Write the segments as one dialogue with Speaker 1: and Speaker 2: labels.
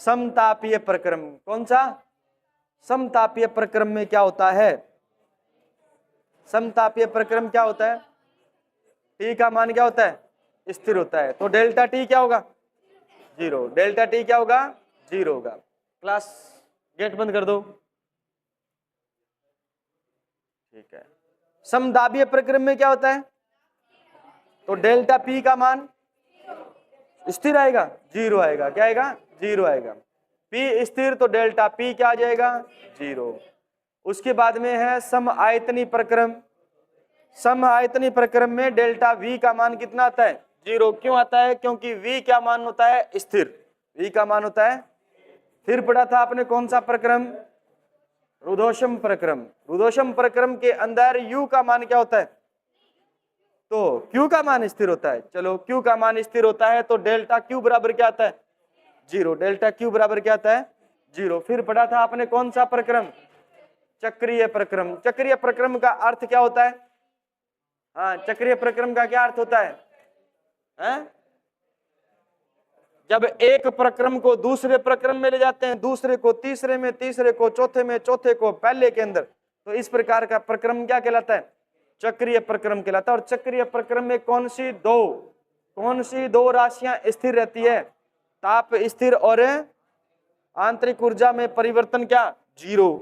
Speaker 1: समतापीय प्रक्रम। कौन सा? समतापीय प्रक्रम में क्या होता है? समतापीय प्रक्रम क्या होता है? टी का मान क्या होता है? स्थिर होता है। तो डेल्टा टी क्या होगा? 0। डेल्टा टी क्या होगा? 0 होगा। क्लास गेट बंद कर दो। ठीक है। समदाबीय प्रक्रम में क्या होता है? तो डेल्टा पी का मान स्थिर आएगा, 0 आएगा। क्या आएगा? 0 आएगा। पी स्थिर तो डेल्टा पी क्या आ जाएगा? 0। उसके बाद में है सम आयतनी प्रक्रम। सम आयतनी प्रक्रम में डेल्टा वी का मान कितना आता है? 0। क्यों आता है? क्योंकि वी क्या मान होता है? स्थिर। वी का मान होता है। फिर पढ़ा था आपने कौन सा प्रक्रम? रुद्धोष्म प्रक्रम। रुद्धोष्म प्रक्रम के अंदर u का मान क्या होता है? तो q का मान स्थिर होता है। चलो q का मान स्थिर होता है तो डेल्टा q बराबर क्या आता है? 0। डेल्टा q बराबर क्या आता है? 0। फिर पढ़ा था आपने कौन सा प्रक्रम? चक्रीय प्रक्रम। चक्रीय प्रक्रम का अर्थ क्या होता है? हाँ, चक्रीय प्रक्रम का क्या अर्थ होता है? हैं? जब एक प्रक्रम को दूसरे प्रक्रम में ले जाते हैं, दूसरे को तीसरे में, तीसरे को चौथे में, चौथे को पहले के अंदर, तो इस प्रकार का प्रक्रम क्या कहलाता है? चक्रीय प्रक्रम कहलाता है। और चक्रीय प्रक्रम में कौन सी दो राशियां स्थिर रहती है? ताप स्थिर और आंतरिक ऊर्जा में परिवर्तन क्या? 0।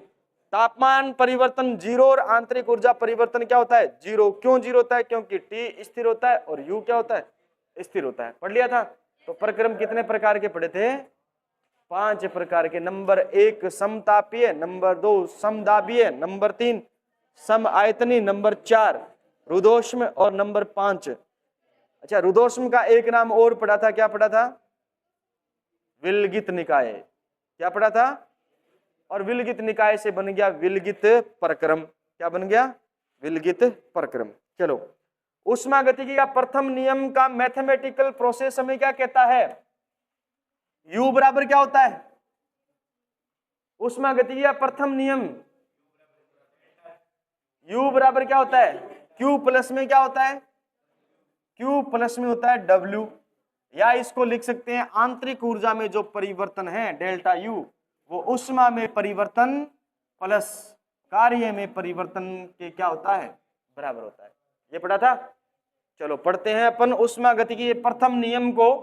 Speaker 1: तापमान परिवर्तन 0 और आंतरिक ऊर्जा परिवर्तन क्या होता है? 0। क्यों 0 होता है? क्योंकि T स्थिर होता है और U क्या होता है? स्थिर होता है। पढ़ लिया था। तो प्रक्रम कितने प्रकार के पढ़े थे? 5 प्रकार के। नंबर 1 समतापीय, नंबर 2 समदाबीय, नंबर 3 सम आयतनी, नंबर 4 रुद्धोष्म और नंबर 5। अच्छा, रुद्धोष्म का एक नाम और पढ़ा था। क्या पढ़ा था? विलगित निकाय। क्या पढ़ा था? और विलगित निकाय से बन गया विलगित प्रक्रम। क्या बन गया? विलगित प्रक्रम। चलो, ऊष्मागतिकी का प्रथम नियम का मैथमेटिकल प्रोसेस हमें क्या कहता है? U बराबर क्या होता है? ऊष्मागतिकी का प्रथम नियम U बराबर क्या होता है? Q प्लस में क्या होता है? Q प्लस में होता है W। या इसको लिख सकते हैं आंतरिक ऊर्जा में जो परिवर्तन है डेल्टा U, वो ऊष्मा में परिवर्तन प्लस कार्य में परिवर्तन के क्या होता है? बराबर होता है। ये पढ़ा था। चलो पढ़ते हैं अपन ऊष्मागतिकी के प्रथम नियम को।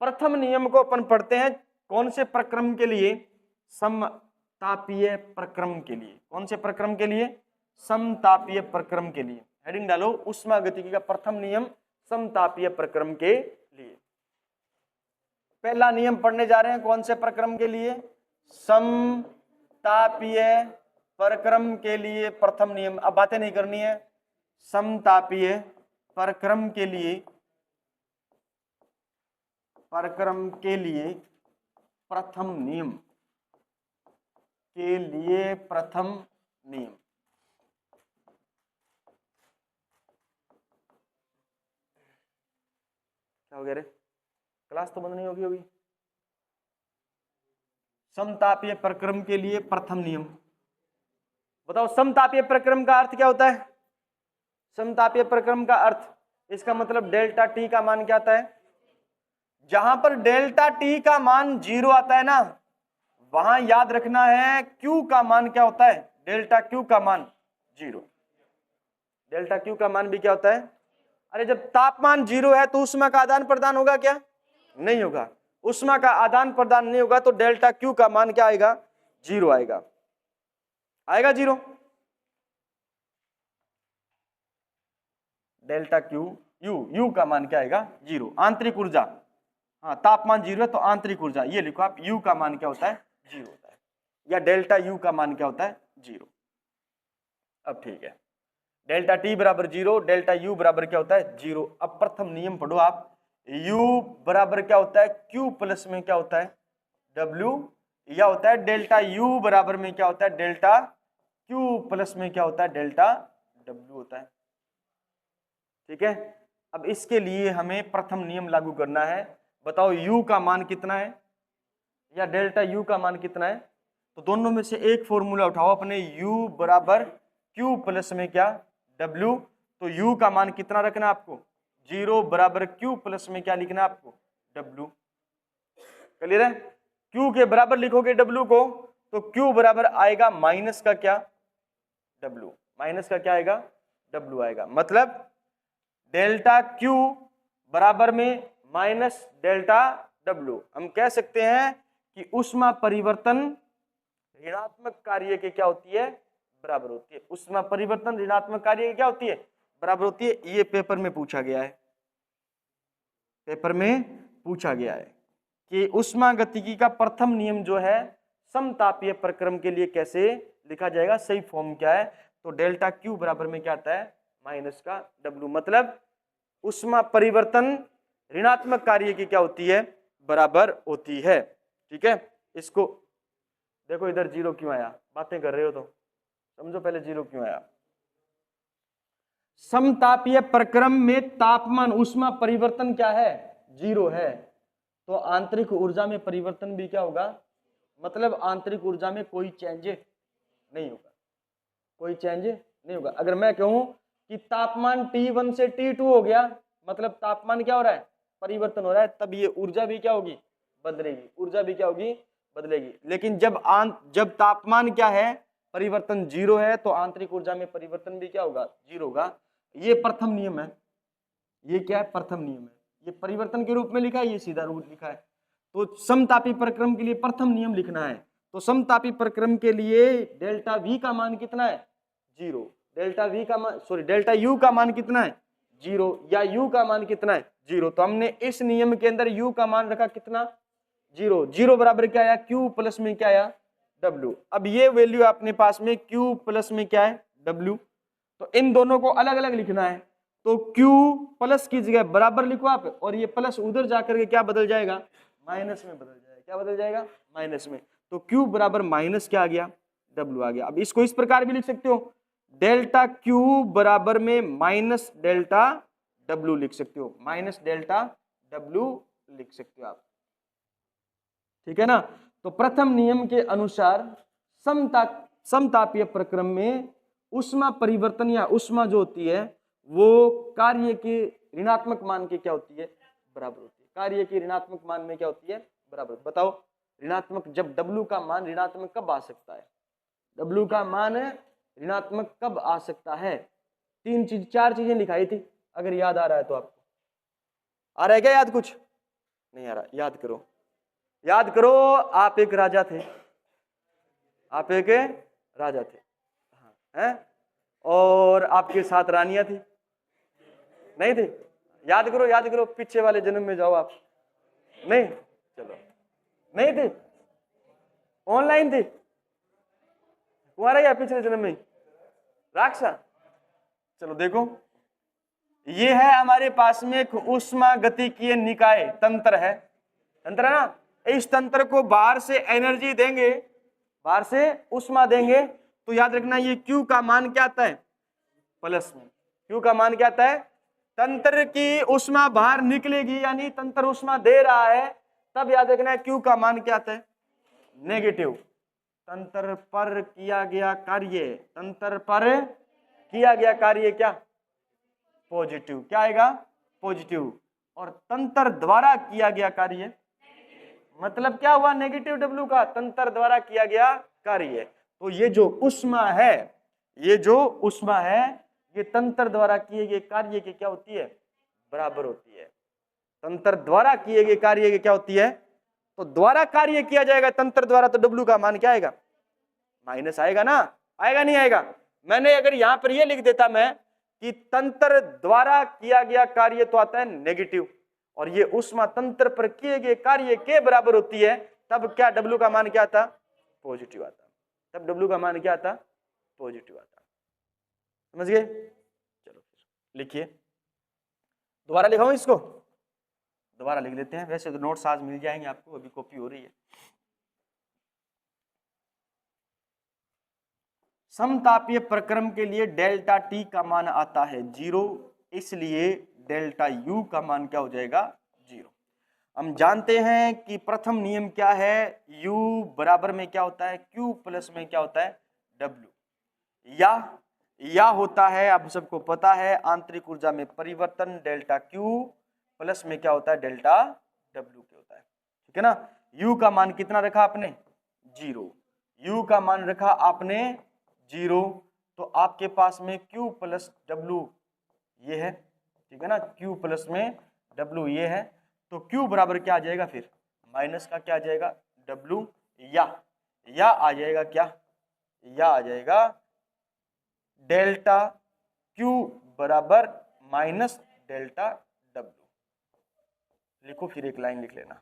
Speaker 1: प्रथम नियम को अपन पढ़ते हैं कौन से प्रक्रम के लिए? समतापीय प्रक्रम के लिए। कौन से प्रक्रम के लिए? समतापीय प्रक्रम के लिए। हेडिंग डालो, ऊष्मागतिकी का प्रथम नियम समतापीय प्रक्रम के लिए। पहला नियम पढ़ने जा रहे हैं कौन से प्रक्रम के लिए? समतापीय प्रक्रम के लिए प्रथम नियम। अब बातें नहीं करनी है। समतापीय प्रक्रम के लिए प्रथम नियम क्या हो गया रे? क्लास तो बंद नहीं होगी। समतापीय प्रक्रम के लिए प्रथम नियम बताओ। समतापीय प्रक्रम का अर्थ क्या होता है? समतापीय प्रक्रम का अर्थ, इसका मतलब डेल्टा टी का मान क्या आता है? जहां पर डेल्टा टी का मान 0 आता है ना, वहां याद रखना है Q का मान क्या होता है? डेल्टा Q का मान 0। डेल्टा Q का मान भी क्या होता है? अरे जब तापमान 0 है तो ऊष्मा का आदान प्रदान होगा क्या? नहीं होगा। ऊष्मा का आदान प्रदान नहीं होगा तो डेल्टा Q का मान क्या आएगा? 0 आएगा। 0। डेल्टा Q U का मान क्या आएगा? 0। आंतरिक ऊर्जा, हाँ तापमान 0 है तो आंतरिक ऊर्जा, ये लिखो आप, U का मान क्या होता है? 0 होता है। या डेल्टा U का मान क्या होता है? 0। अब ठीक है, डेल्टा T बराबर 0, डेल्टा U बराबर क्या होता है? 0। अब प्रथम नियम पढ़ो आप। U बराबर क्या होता है? Q प्लस में क्या होता है? W। या होता है डेल्टा U बराबर में क्या होता है? डेल्टा Q प्लस में क्या होता है? डेल्टा W होता है। ठीक है। अब इसके लिए हमें प्रथम नियम लागू करना है। बताओ U का मान कितना है या डेल्टा U का मान कितना है? तो दोनों में से एक फॉर्मूला उठाओ अपने। U बराबर Q प्लस में क्या? W। तो U का मान कितना रखना आपको? 0 बराबर Q प्लस में क्या लिखना आपको? W। क्लियर है? Q के बराबर लिखोगे W को तो Q बराबर आएगा माइनस का क्या, W, माइनस का क्या आएगा, W आएगा। मतलब डेल्टा Q बराबर में माइनस डेल्टा W। हम कह सकते हैं कि ऊष्मा परिवर्तन ऋणात्मक कार्य के क्या होती है, बराबर होती है। ऊष्मा परिवर्तन ऋणात्मक कार्य की क्या होती है, बराबर होती है। ये पेपर में पूछा गया है, पेपर में पूछा गया है कि ऊष्मा गतिकी का प्रथम नियम जो है समतापीय प्रक्रम के लिए कैसे लिखा जाएगा, सही फॉर्म क्या है। तो डेल्टा Q बराबर में क्या आता है, माइनस का W। मतलब ऊष्मा परिवर्तन ऋणात्मक कार्य की क्या होती है, बराबर होती है। ठीक है, इसको देखो, इधर जीरो क्यों आया, बातें कर रहे हो तो समझो पहले जीरो क्यों आया। समतापीय प्रक्रम में तापमान ऊष्मा परिवर्तन क्या है, जीरो है, तो आंतरिक ऊर्जा में परिवर्तन भी क्या होगा, मतलब आंतरिक ऊर्जा में कोई चेंज नहीं होगा, कोई चेंज नहीं होगा। अगर मैं कहूं कि तापमान T1 से T2 हो गया, मतलब तापमान क्या हो रहा है, परिवर्तन हो रहा है, तब ये ऊर्जा भी क्या होगी, बदलेगी, ऊर्जा भी क्या होगी, बदलेगी। लेकिन जब तापमान क्या है, परिवर्तन जीरो है, तो आंतरिक ऊर्जा में परिवर्तन भी क्या होगा, जीरो होगा। ये प्रथम नियम है, ये क्या है, प्रथम नियम है। ये परिवर्तन के रूप में लिखा है, ये सीधा रूप लिखा है। तो समतापी प्रक्रम के लिए प्रथम नियम लिखना है। तो समतापी प्रक्रम के लिए डेल्टा V का मान कितना है, जीरो। डेल्टा V का मान, सॉरी, डेल्टा U का मान कितना है, जीरो, या U का मान कितना है, जीरो। तो हमने इस नियम के अंदर U का मान रखा कितना, जीरो। जीरो बराबर क्या आया, Q प्लस में क्या आया, W। अब ये वैल्यू अपने पास में Q प्लस में क्या है, W। तो इन दोनों को अलग अलग लिखना है। तो Q प्लस की जगह बराबर लिखो आप, और ये प्लस उधर जाकर के क्या बदल जाएगा, माइनस में बदल जाएगा। क्या बदल जाएगा, माइनस में। तो Q बराबर माइनस क्या आ गया, W आ गया। अब इसको इस प्रकार भी लिख सकते हो, डेल्टा Q बराबर में माइनस डेल्टा W लिख सकते हो, माइनस डेल्टा W लिख सकते हो आप। ठीक है ना। तो प्रथम नियम के अनुसार समतापीय प्रक्रम में ऊष्मा परिवर्तन या ऊष्मा जो होती है वो कार्य के ऋणात्मक मान के क्या होती है, बराबर होती है। कार्य के ऋणात्मक मान में क्या होती है, बराबर। बताओ ऋणात्मक, जब W का मान ऋणात्मक कब आ सकता है, W का मान ऋणात्मक कब आ सकता है। चार चीजें लिखाई थी, अगर याद आ रहा है तो आपको। आ रहा है क्या याद, कुछ नहीं आ रहा, याद करो, याद करो। आप एक राजा थे, आप एक राजा थे, हाँ, हैं? और आपके साथ रानियां थी, नहीं थे? याद करो, याद करो, पीछे वाले जन्म में जाओ आप। नहीं, चलो, नहीं थे, ऑनलाइन थे, कुंवारा या पिछले जन्म में राक्षा। चलो देखो, ये है हमारे पास में एक ऊष्मा गतिकीय निकाय तंत्र है, तंत्र है ना। इस तंत्र को बाहर से एनर्जी देंगे, बाहर से ऊष्मा देंगे, तो याद रखना ये Q का मान क्या आता है, प्लस में। Q का मान क्या आता है, तंत्र की ऊष्मा बाहर निकलेगी, यानी तंत्र ऊष्मा दे रहा है, तब याद रखना है Q का मान क्या आता है, नेगेटिव। तंत्र पर किया गया कार्य, तंत्र पर किया गया कार्य क्या, पॉजिटिव। क्या आएगा, पॉजिटिव। और तंत्र द्वारा किया गया कार्य, मतलब क्या हुआ, नेगेटिव W का, तंत्र द्वारा किया गया कार्य। तो ये जो ऊष्मा है, ये जो ऊष्मा है, ये तंत्र द्वारा किए गए कार्य की क्या होती है, बराबर होती है। तंत्र द्वारा किए गए कार्य की क्या होती है, तो द्वारा कार्य किया जाएगा तंत्र द्वारा, तो W का मान क्या आएगा, माइनस आएगा ना, आएगा नहीं आएगा। मैंने अगर यहां पर ये लिख देता मैं कि तंत्र द्वारा किया गया कार्य, तो आता है नेगेटिव, और ये ऊष्मा तंत्र पर किए गए कार्य के बराबर होती है, तब क्या W का मान क्या आता, पॉजिटिव आता। तब W का मान क्या आता, पॉजिटिव आता। समझ गए। चलो लिखिए, दोबारा लिखाऊं इसको, दोबारा लिख लेते हैं। वैसे तो नोट्स आज मिल जाएंगे आपको, अभी कॉपी हो रही है। समतापीय प्रक्रम के लिए डेल्टा T का मान आता है जीरो, इसलिए डेल्टा U का मान क्या हो जाएगा, जीरो। हम जानते हैं कि प्रथम नियम क्या है, U बराबर में क्या होता है, Q प्लस में क्या होता है, W। या होता है, आप सबको पता है, आंतरिक ऊर्जा में परिवर्तन डेल्टा Q प्लस में क्या होता है, डेल्टा W के होता है। ठीक है ना। u का मान कितना रखा आपने 0, u का मान रखा आपने 0, तो आपके पास में q प्लस w ये है, ठीक है ना, q प्लस में w ये है, तो q बराबर क्या आ जाएगा फिर माइनस का क्या आ जाएगा w, या आ जाएगा क्या, या आ जाएगा डेल्टा q बराबर माइनस डेल्टा w। लिखो फिर एक लाइन लिख लेना।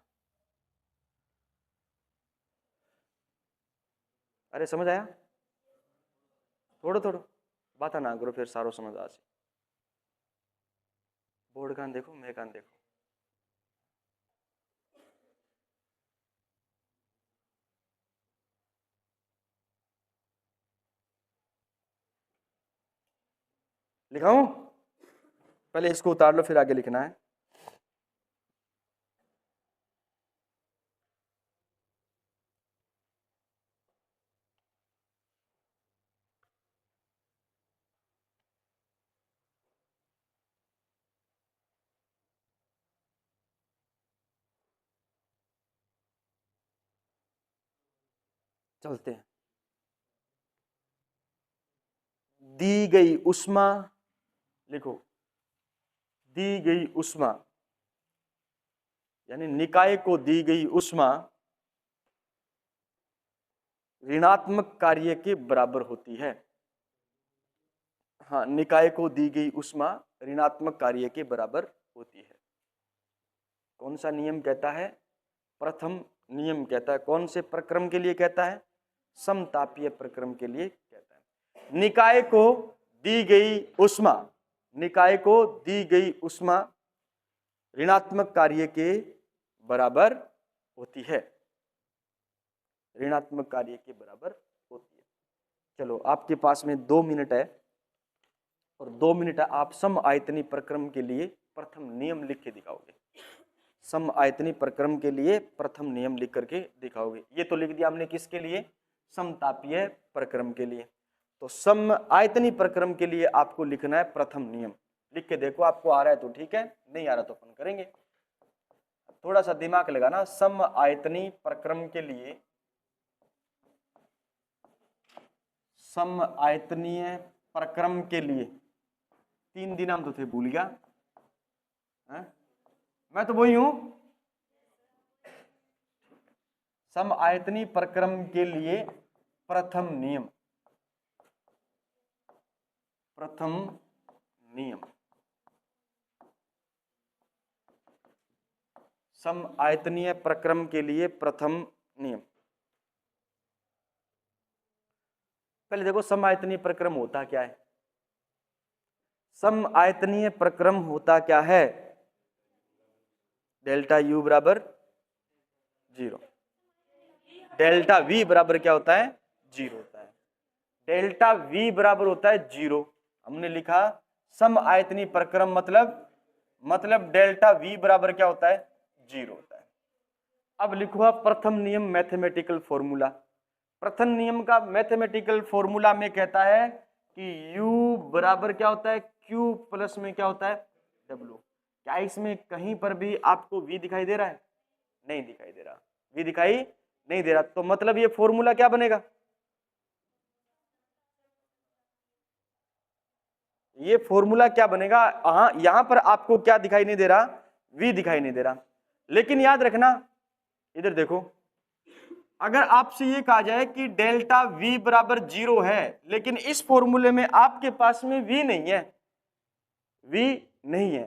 Speaker 1: अरे समझ आया, थोड़ा थोड़ा बात ना करो फिर सारो समझ आ। बोर्ड कान देखो, मैं कान देखो। लिखाऊं, पहले इसको उतार लो फिर आगे लिखना है। चलते हैं। दी गई उष्मा, लिखो दी गई उष्मा यानी निकाय को दी गई उष्मा ऋणात्मक कार्य के बराबर होती है। हाँ, निकाय को दी गई उष्मा ऋणात्मक कार्य के बराबर होती है। कौन सा नियम कहता है, प्रथम नियम कहता है। कौन से प्रक्रम के लिए कहता है, समतापीय प्रक्रम के लिए कहता है। निकाय को दी गई उष्मा, निकाय को दी गई उष्मा ऋणात्मक कार्य के बराबर होती है, ऋणात्मक कार्य के बराबर होती है। चलो आपके पास में 2 मिनट है और 2 मिनट आप सम आयतनी प्रक्रम के लिए प्रथम नियम लिख के दिखाओगे। सम आयतनी प्रक्रम के लिए प्रथम नियम लिख करके दिखाओगे। ये तो लिख दिया हमने किसके लिए, समतापीय प्रक्रम के लिए। तो सम आयतनी प्रक्रम के लिए आपको लिखना है प्रथम नियम। लिख के देखो, आपको आ रहा है तो ठीक है, नहीं आ रहा तो अपन करेंगे। थोड़ा सा दिमाग लगाना। सम आयतनी प्रक्रम के लिए, सम आयतनीय प्रक्रम के लिए 3 दिन हम तो थे, भूल गया है? मैं तो वही हूं। सम आयतनी प्रक्रम के लिए प्रथम नियम, प्रथम नियम, सम आयतनीय प्रक्रम के लिए प्रथम नियम। पहले देखो सम आयतनीय प्रक्रम होता क्या है। सम आयतनीय प्रक्रम होता क्या है, डेल्टा u बराबर 0, डेल्टा v बराबर क्या होता है 0 होता है। डेल्टा v बराबर होता है 0। हमने लिखा सम आयतनीय प्रक्रम मतलब डेल्टा v बराबर क्या होता है 0 होता है। अब लिखो आप प्रथम नियम मैथमेटिकल फॉर्मूला। प्रथम नियम का मैथमेटिकल फॉर्मूला में कहता है कि u बराबर क्या होता है q प्लस में क्या होता है w। क्या इसमें कहीं पर भी आपको v दिखाई दे रहा है, नहीं दिखाई दे रहा, v दिखाई नहीं दे रहा। तो मतलब ये फॉर्मूला क्या बनेगा, ये फॉर्मूला क्या बनेगा। हाँ, यहां पर आपको क्या दिखाई नहीं दे रहा, v दिखाई नहीं दे रहा। लेकिन याद रखना, इधर देखो, अगर आपसे ये कहा जाए कि डेल्टा v बराबर 0 है, लेकिन इस फॉर्मूले में आपके पास में v नहीं है, v नहीं है,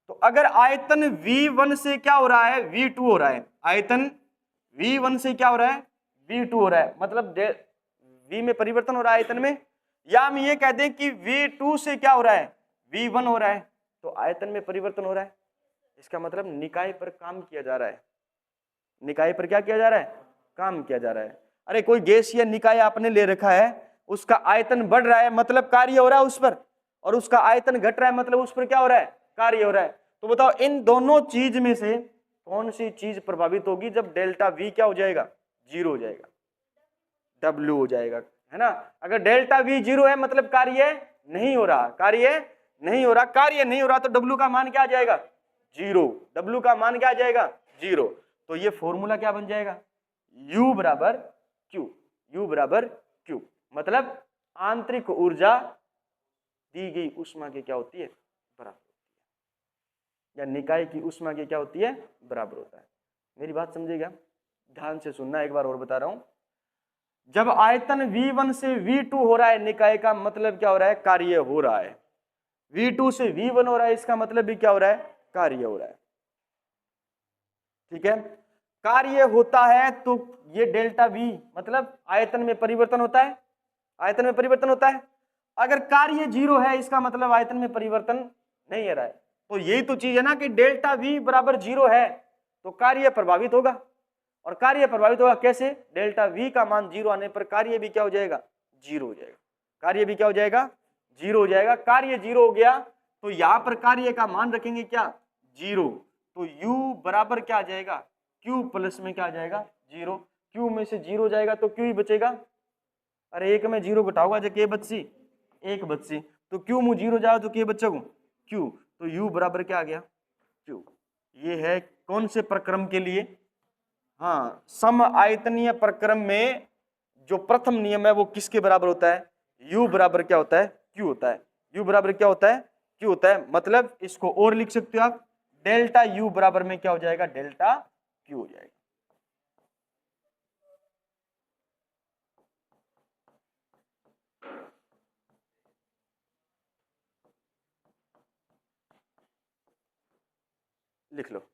Speaker 1: तो अगर आयतन v1 से क्या हो रहा है v2 हो रहा है, आयतन v1 से क्या हो रहा है v2 हो रहा है, मतलब v में परिवर्तन हो रहा है आयतन में, या हम ये कह दें कि v2 से क्या हो रहा है v1 हो रहा है, तो आयतन में परिवर्तन हो रहा है। इसका मतलब निकाय पर काम किया जा रहा है, निकाय पर क्या किया जा रहा है, काम किया जा रहा है। अरे कोई गैस या निकाय आपने ले रखा है, उसका आयतन बढ़ रहा है मतलब कार्य हो रहा है उस पर, और उसका आयतन घट रहा है मतलब उस पर क्या हो रहा है, कार्य हो रहा है। तो बताओ इन दोनों चीज में से कौन सी चीज प्रभावित होगी जब डेल्टा v क्या हो जाएगा 0 हो जाएगा, w हो जाएगा, है ना। अगर डेल्टा v 0 है मतलब कार्य नहीं हो रहा, कार्य नहीं हो रहा, कार्य नहीं हो रहा, तो w का मान क्या आ जाएगा 0, w का मान क्या आ जाएगा 0। तो ये फॉर्मूला क्या बन जाएगा, U बराबर Q, U बराबर Q, मतलब आंतरिक ऊर्जा दी गई ऊष्मा की क्या होती है, बराबर होती है, या निकाय की ऊष्मा की क्या होती है, बराबर होता है। मेरी बात समझिएगा, ध्यान से सुनना, एक बार और बता रहा हूं। जब आयतन V1 से V2 हो रहा है निकाय का मतलब क्या हो रहा है, कार्य हो रहा है। V2 से V1 हो रहा है, इसका मतलब भी क्या हो रहा है, कार्य हो रहा है। ठीक है, कार्य होता है तो ये डेल्टा V मतलब आयतन में परिवर्तन होता है, आयतन में परिवर्तन होता है। अगर कार्य 0 है इसका मतलब आयतन में परिवर्तन नहीं आ रहा है। तो यही तो चीज है ना कि डेल्टा V बराबर 0 है तो कार्य प्रभावित होगा, और कार्य प्रभावित होगा कैसे, डेल्टा V का मान 0 आने पर कार्य भी क्या हो जाएगा, 0 हो जाएगा, कार्य भी क्या हो जाएगा, 0 हो जाएगा। कार्य 0 हो गया तो यहां पर कार्य का मान रखेंगे क्या, 0, तो U बराबर क्या आ जाएगा, Q प्लस में क्या आ जाएगा, 0, Q में से 0 जाएगा तो Q ही बचेगा। अरे एक में 0 घटाओगा जो के बच्ची, एक बच्ची, तो Q में 0 जाओ तो के बच्चों Q, तो U बराबर क्या आ गया, Q। ये है कौन से प्रक्रम के लिए, हाँ, सम आयतनीय प्रक्रम में जो प्रथम नियम है वो किसके बराबर होता है, U बराबर क्या होता है, Q होता है। U बराबर क्या होता है, Q होता है, मतलब इसको और लिख सकते हो आप, डेल्टा U बराबर में क्या हो जाएगा, डेल्टा Q हो जाएगा। लिख लो।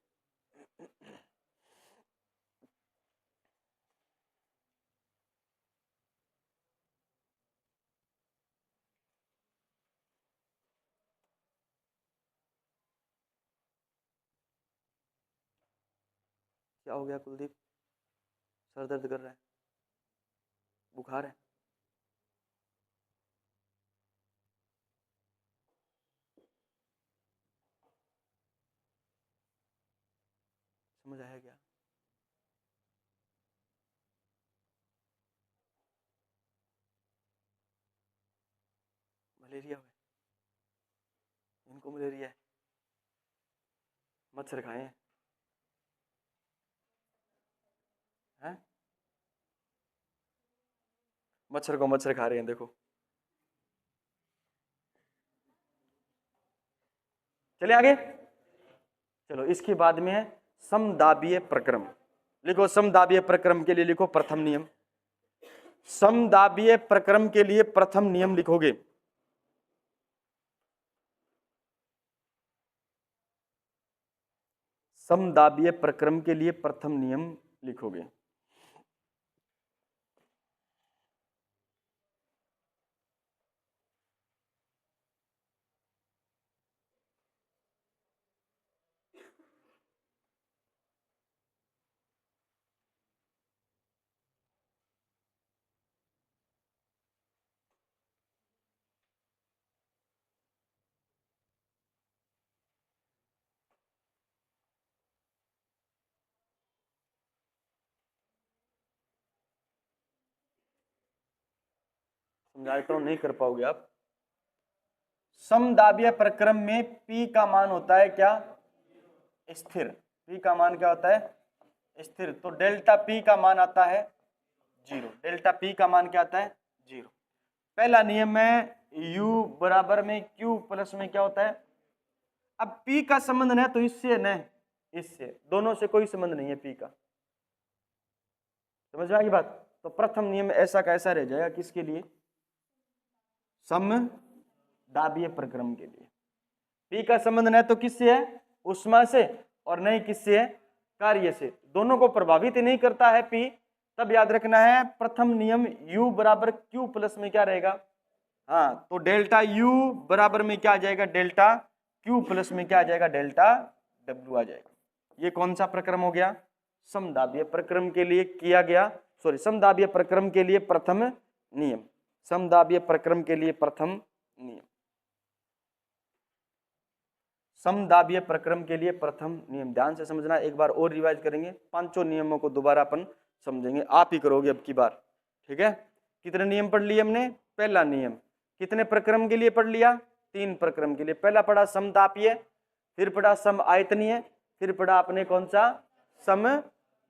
Speaker 1: क्या हो गया कुलदीप, सर दर्द कर रहा है, बुखार है? समझ आया क्या? मलेरिया है, इनको मलेरिया है, मच्छर खाए हैं, हैं? मच्छर को मच्छर खा रहे हैं, देखो। चले आगे, चलो इसके बाद में है समदाबीय प्रक्रम। लिखो समदाबीय प्रक्रम के लिए लिखो प्रथम नियम, समदाबीय प्रक्रम के लिए प्रथम नियम लिखोगे, समदाबीय प्रक्रम के लिए प्रथम नियम लिखोगे। समझाता हूं, नहीं कर पाओगे आप। समदाबीय प्रक्रम में P का मान होता है क्या, स्थिर। P का मान क्या होता है, स्थिर। तो डेल्टा P का मान आता है 0, डेल्टा P का मान क्या आता है, 0। पहला नियम है U बराबर में Q प्लस में क्या होता है, अब P का संबंध है तो इससे न इससे, दोनों से कोई संबंध नहीं है P का, समझ में आ गई बात। तो प्रथम नियम ऐसा कैसा रह जाएगा, किसके लिए, समदाबीय प्रक्रम के लिए। P का संबंध न तो किससे है, ऊष्मा से, और नहीं किससे है, कार्य से, दोनों को प्रभावित नहीं करता है P। तब याद रखना है प्रथम नियम U बराबर Q प्लस में क्या रहेगा, हाँ, तो डेल्टा U बराबर में क्या आ जाएगा, डेल्टा Q प्लस में क्या आ जाएगा, डेल्टा W आ जाएगा। ये कौन सा प्रक्रम हो गया, समदाबीय प्रक्रम के लिए किया गया, सॉरी, समदाबीय प्रक्रम के लिए प्रथम नियम, समदाबीय प्रक्रम के लिए प्रथम नियम, समदाबीय प्रक्रम के लिए प्रथम नियम। ध्यान से समझना, एक बार और रिवाइज करेंगे, पांचों नियमों को दोबारा अपन समझेंगे, आप ही करोगे अब की बार, ठीक है। कितने नियम पढ़ लिए हमने, पहला नियम, कितने प्रक्रम के लिए पढ़ लिया, 3 प्रक्रम के लिए। पहला पढ़ा समतापीय, फिर पढ़ा सम आयतनीय, फिर पढ़ा आपने कौन सा, सम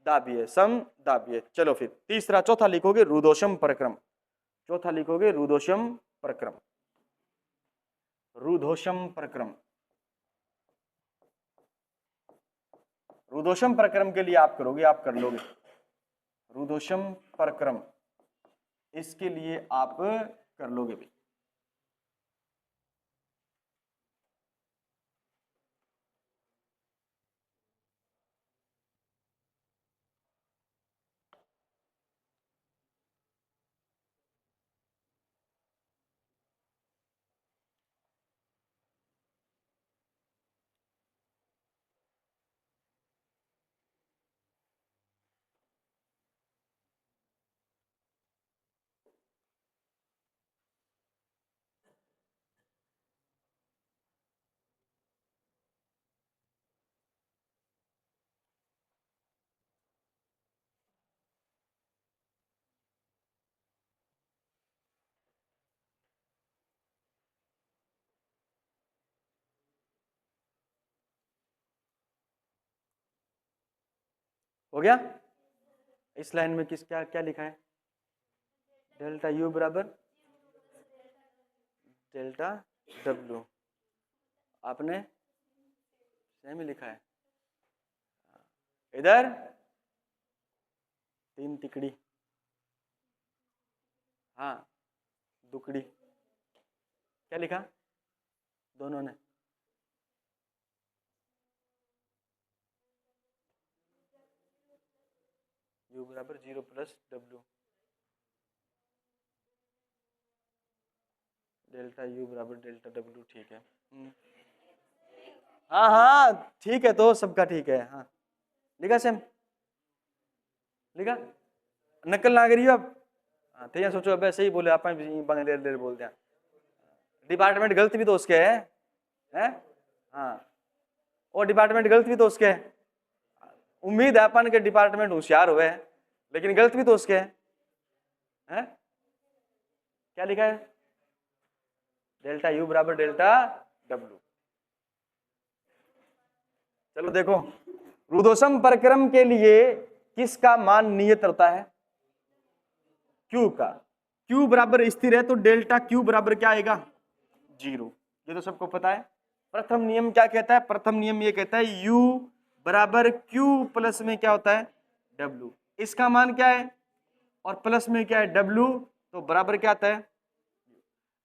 Speaker 1: दाबीय, सम दाबीय। चलो फिर तीसरा, चौथा लिखोगे रुदोषम प्रक्रम। चौथा लिखोगे रुदोषम प्रक्रम, रुदोषम प्रक्रम। रुदोषम प्रक्रम के लिए आप करोगे, आप कर लोगे। रुदोषम प्रक्रम, इसके लिए आप कर लोगे भी। हो गया? इस लाइन में किस क्या क्या लिखा है? डेल्टा यू बराबर डेल्टा डब्ल्यू, आपने सेम ही लिखा है। इधर 3 तिकड़ी, हाँ दुकड़ी, क्या लिखा दोनों ने? u बराबर 0 प्लस डब्ल्यू, डेल्टा यू बराबर डेल्टा डब्ल्यू, ठीक है। हाँ हाँ ठीक है, तो सबका ठीक है। हाँ लिखा सेम, लिखा, नकल ना करियो आप। हाँ तो सोचो अब ऐसे ही बोले आप लेर बोलते हैं। डिपार्टमेंट गलत भी तो उसके है? हाँ, और डिपार्टमेंट गलत भी तो उसके है। उम्मीद है अपन के डिपार्टमेंट होशियार हुए, लेकिन गलत भी तो उसके है? क्या लिखा है? डेल्टा यू बराबर डेल्टा डब्ल्यू। चलो देखो, रुदोषम प्रक्रम के लिए किसका मान नियत होता है? Q का। Q बराबर स्थिर है तो डेल्टा Q बराबर क्या आएगा? 0। ये तो सबको पता है। प्रथम नियम क्या कहता है? प्रथम नियम ये कहता है U बराबर Q प्लस में क्या होता है? W। इसका मान क्या है और प्लस में क्या है? W, तो बराबर क्या आता है?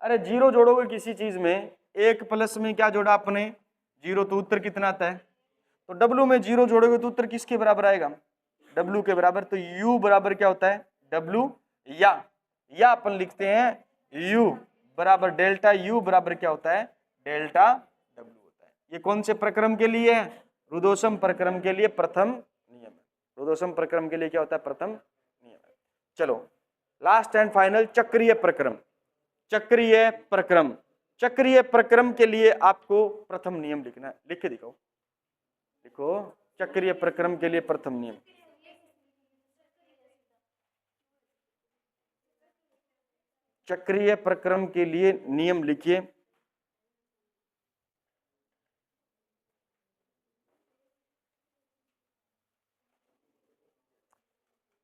Speaker 1: अरे 0 जोड़ोगे किसी चीज में, 1 प्लस में क्या जोड़ा आपने? 0, तो उत्तर कितना आता है? तो W में 0 जोड़ोगे तो उत्तर किसके बराबर आएगा? W के बराबर। तो U बराबर क्या होता है? W, या अपन लिखते हैं U बराबर डेल्टा U बराबर क्या होता है? डेल्टा W होता है। ये कौन से प्रक्रम के लिए है? रुदोषम प्रक्रम के लिए प्रथम नियम है। रुदोषम प्रक्रम के लिए क्या होता है? प्रथम नियम है। चलो लास्ट एंड फाइनल, चक्रीय प्रक्रम। चक्रीय प्रक्रम, चक्रीय प्रक्रम के लिए आपको प्रथम नियम लिखना है। लिख के दिखाओ, लिखो चक्रीय प्रक्रम के लिए प्रथम नियम। चक्रीय प्रक्रम के लिए नियम लिखिए।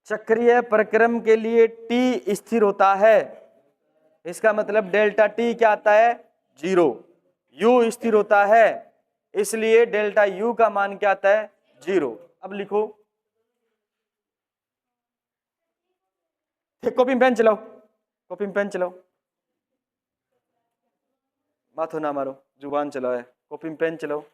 Speaker 1: चक्रीय प्रक्रम के लिए T स्थिर होता है, इसका मतलब डेल्टा T क्या आता है? 0। U स्थिर होता है, इसलिए डेल्टा U का मान क्या आता है? 0। अब लिखो, कॉपी पेन चलाओ, कॉपी पेन चलाओ, माथो ना मारो, जुबान चलाओ है, कॉपी पेन चलाओ।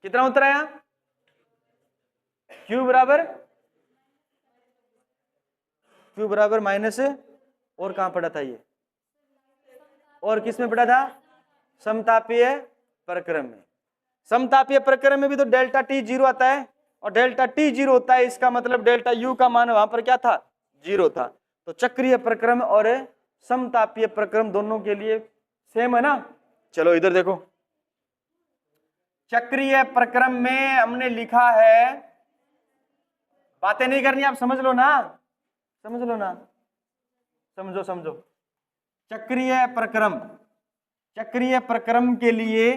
Speaker 1: कितना उत्तर आया? Q बराबर माइनस, और कहां पड़ा था ये? और किस में पड़ा था? समतापीय प्रक्रम में। समतापीय प्रक्रम में भी तो डेल्टा T 0 आता है, और डेल्टा T 0 होता है, इसका मतलब डेल्टा U का मान वहां पर क्या था? 0 था। तो चक्रीय प्रक्रम और समतापीय प्रक्रम दोनों के लिए सेम है ना। चलो इधर देखो, चक्रीय प्रक्रम में हमने लिखा है, बातें नहीं करनी, आप समझ लो ना, समझ लो ना, समझो समझो। चक्रीय प्रक्रम, चक्रीय प्रक्रम के लिए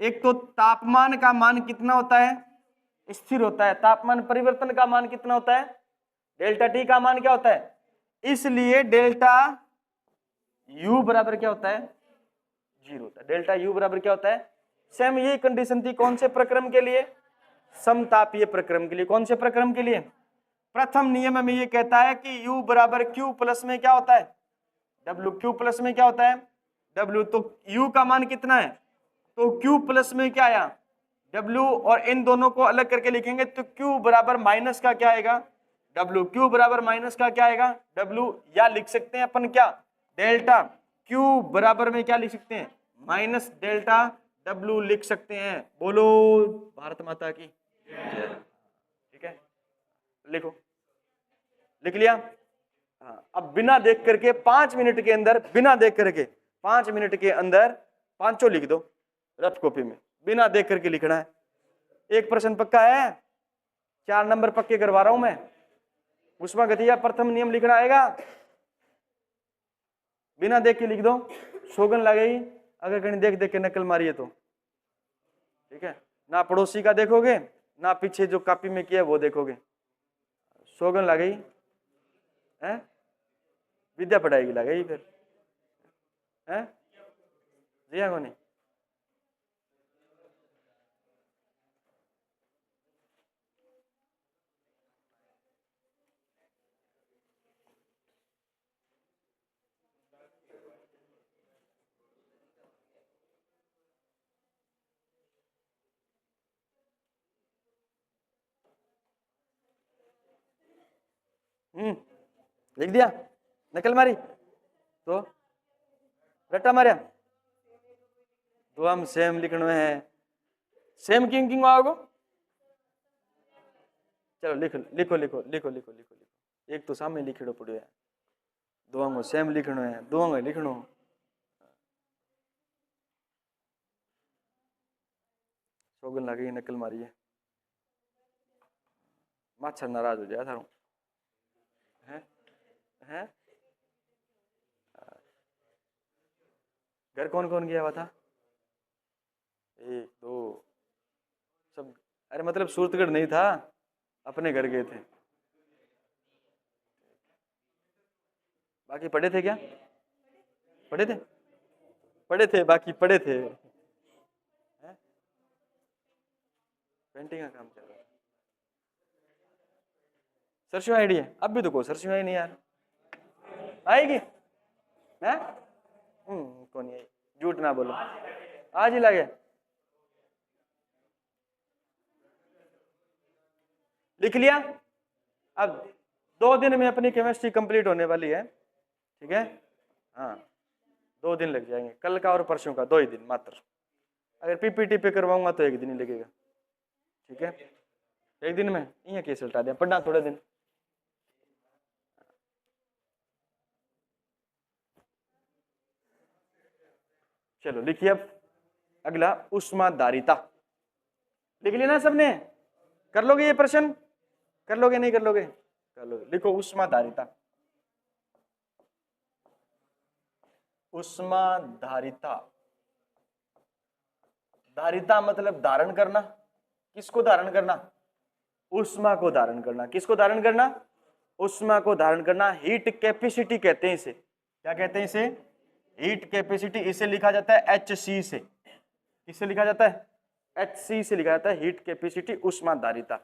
Speaker 1: एक तो तापमान का मान कितना होता है, स्थिर होता है। तापमान परिवर्तन का मान कितना होता है, डेल्टा टी का मान क्या होता है, इसलिए डेल्टा यू बराबर क्या होता है, 0 होता है। डेल्टा यू बराबर क्या होता है, सेम यही कंडीशन थी कौन से प्रक्रम के लिए, समतापीय प्रक्रम के लिए। कौन से प्रक्रम के लिए, प्रथम नियम में ये कहता है कि U बराबर Q प्लस में क्या होता है, W। Q प्लस में क्या होता है, W। तो U का मान कितना है, तो Q प्लस में क्या आया, W, और इन दोनों को अलग करके लिखेंगे तो Q बराबर माइनस का क्या आएगा, W। Q बराबर माइनस का क्या आएगा, W। या लिख सकते हैं अपन क्या, डेल्टा Q बराबर में क्या लिख सकते हैं, माइनस डेल्टा W लिख सकते हैं। बोलो भारत माता की। ठीक है, लिखो, लिख लिया। हाँ, अब बिना देख करके 5 मिनट के अंदर, बिना देख करके 5 मिनट के अंदर पांचों लिख दो रफ कॉपी में, बिना देख करके लिखना है। एक प्रश्न पक्का है, 4 नंबर पक्के करवा रहा हूं मैं। उष्मागतिकीय प्रथम नियम लिखना आएगा, बिना देख के लिख दो, शोगन लगेगी अगर कहीं देख देख के नकल मारिए तो। ठीक है, ना पड़ोसी का देखोगे, ना पीछे जो कॉपी में किया वो देखोगे, शोगन लगेगी है, विद्या पढ़ाएगी लगेगी फिर है जी। हाँ नहीं, लिख दिया, नकल मारी तो रट्टा मारिया तो हम सेम लिखने में है, सेम किंग किंग आओगे। चलो लिखो लिखो लिखो लिखो लिखो लिखो लिखो, एक तो सामने लिखिड़ो पड़ो है, दोनों सेम लिखनो है, दोनों लिखनो। शोगन लगी नकल मारी है, मच्छर नाराज हो जाए थारू है। घर कौन कौन गया हुआ था, 1 2 सब, अरे मतलब सूरतगढ़ नहीं था, अपने घर गए थे। बाकी पढ़े थे क्या, पढ़े थे, पढ़े थे, बाकी पढ़े थे। पेंटिंग का काम चल रहा है, सरसों आईडी है, अब भी तो को सरसों आई नहीं यार, आएगी है, कौन आई, झूठ ना बोलो, आज ही लगे। लिख लिया। अब 2 दिन में अपनी केमिस्ट्री कंप्लीट होने वाली है। ठीक है, हाँ 2 दिन लग जाएंगे, कल का और परसों का 2 ही दिन मात्र। अगर पीपीटी पे करवाऊंगा तो 1 दिन ही लगेगा। ठीक है, 1 दिन में ये केस उल्टा दिया, पढ़ना थोड़े दिन। चलो लिखिए अब अगला, ऊष्माधारिता। लिख लिया ना सबने, कर लोगे ये प्रश्न, कर लोगे नहीं कर लोगे, कर लोगे। लिखो ऊष्माधारिता, ऊष्माधारिता, धारिता मतलब धारण करना, किसको धारण करना, ऊष्मा को धारण करना। किसको धारण करना, ऊष्मा को धारण करना। हीट कैपेसिटी कहते हैं इसे, क्या कहते हैं इसे, हीट कैपेसिटी। इसे लिखा जाता है HC से, किससे लिखा जाता है, HC से लिखा जाता है हीट कैपेसिटी, ऊष्माधारिता।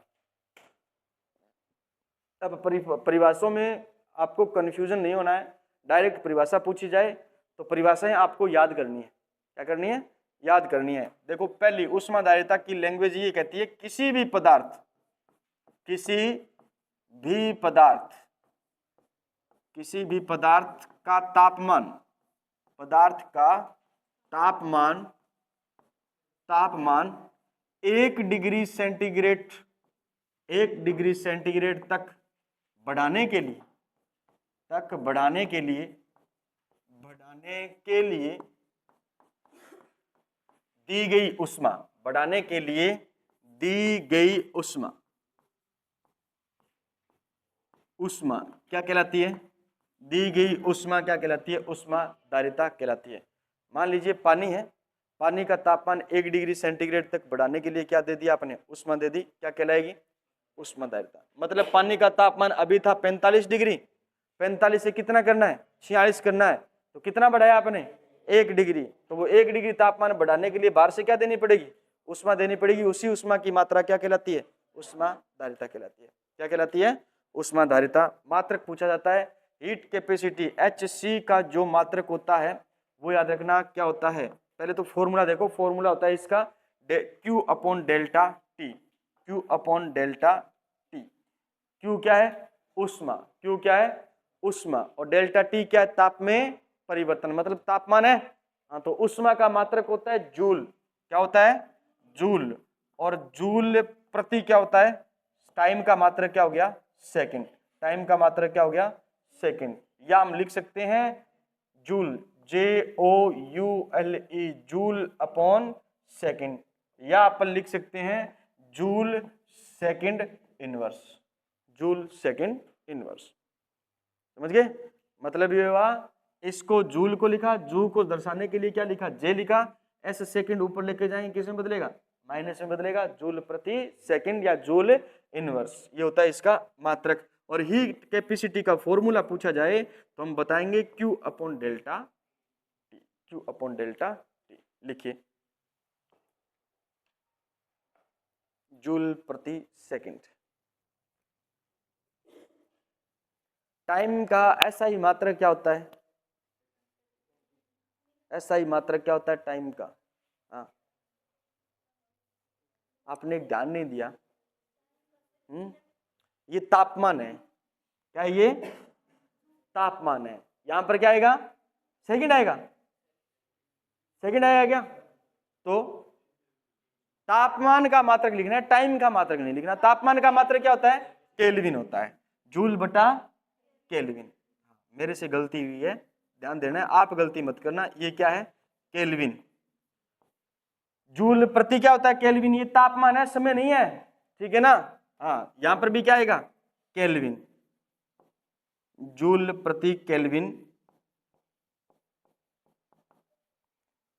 Speaker 1: अब परिभाषाओं में आपको कंफ्यूजन नहीं होना है, डायरेक्ट परिभाषा पूछी जाए तो परिभाषाएं आपको याद करनी है। क्या करनी है, याद करनी है। देखो पहली, ऊष्माधारिता की लैंग्वेज ये कहती है किसी भी पदार्थ, किसी भी पदार्थ, किसी भी पदार्थ का तापमान, पदार्थ का तापमान, तापमान 1 डिग्री सेंटीग्रेड, 1 डिग्री सेंटीग्रेड तक बढ़ाने के लिए, तक बढ़ाने के लिए, बढ़ाने के लिए दी गई उष्मा, बढ़ाने के लिए दी गई उष्मा, उष्मा क्या कहलाती है? दी गई उष्मा क्या कहलाती है? उष्माधारिता कहलाती है। मान लीजिए पानी है, पानी का तापमान 1 डिग्री सेंटीग्रेड तक बढ़ाने के लिए क्या दे दिया आपने? उष्मा दे दी, क्या कहलाएगी? उष्माधारिता। मतलब पानी का तापमान अभी था 45 डिग्री, 45 से कितना करना है? 46 करना है, तो कितना बढ़ाया आपने? 1 डिग्री। तो वो 1 डिग्री तापमान बढ़ाने के लिए बाहर से क्या देनी पड़ेगी? उष्मा देनी पड़ेगी। उसी उष्मा की मात्रा क्या कहलाती है? उष्माधारिता कहलाती है। क्या कहलाती है? उष्माधारिता। मात्रक पूछा जाता है, हीट कैपेसिटी Hc का जो मात्रक होता है वो याद रखना क्या होता है। पहले तो फॉर्मूला देखो, फॉर्मूला होता है इसका Q upon delta T. Q upon delta T. Q क्या है? उष्मा। Q क्या है? उष्मा। और डेल्टा टी क्या है? ताप में परिवर्तन, मतलब तापमान है। हाँ, तो उष्मा का मात्रक होता है जूल। क्या होता है? जूल। और जूल प्रति क्या होता है? टाइम का मात्रक क्या हो गया? सेकंड। टाइम का मात्रक क्या हो गया? सेकंड। या हम लिख सकते हैं joule, JOULE, joule upon second. या अपन लिख सकते हैं joule second inverse, joule second inverse. समझ गए? मतलब ये हुआ, इसको जूल को लिखा, जूल को दर्शाने के लिए क्या लिखा? J लिखा, S सेकंड ऊपर लेके जाएंगे, किस में बदलेगा? माइनस में बदलेगा, जूल प्रति सेकंड या जूल इनवर्स। ये होता है इसका मात्रक। और हीट कैपेसिटी का फॉर्मूला पूछा जाए तो हम बताएंगे Q upon delta T. Q upon delta T लिखिए, जूल प्रति सेकंड। टाइम का SI मात्रक क्या होता है? SI मात्रक क्या होता है टाइम का? हाँ, आपने ध्यान नहीं दिया। ये तापमान है। क्या है ये? तापमान है। यहां पर क्या आएगा? सेकंड आएगा। सेकंड आएगा क्या? तो तापमान का मात्रक लिखना है, टाइम का मात्रक नहीं लिखना। तापमान का मात्रक क्या होता है? केल्विन होता है, जूल बटा केल्विन। मेरे से गलती हुई है, ध्यान देना है, आप गलती मत करना। ये क्या है? केल्विन। जूल प्रति क्या होता है? केल्विन। ये तापमान है, समय नहीं है, ठीक है ना? हाँ, यहां पर भी क्या आएगा? केल्विन, जूल प्रति केल्विन।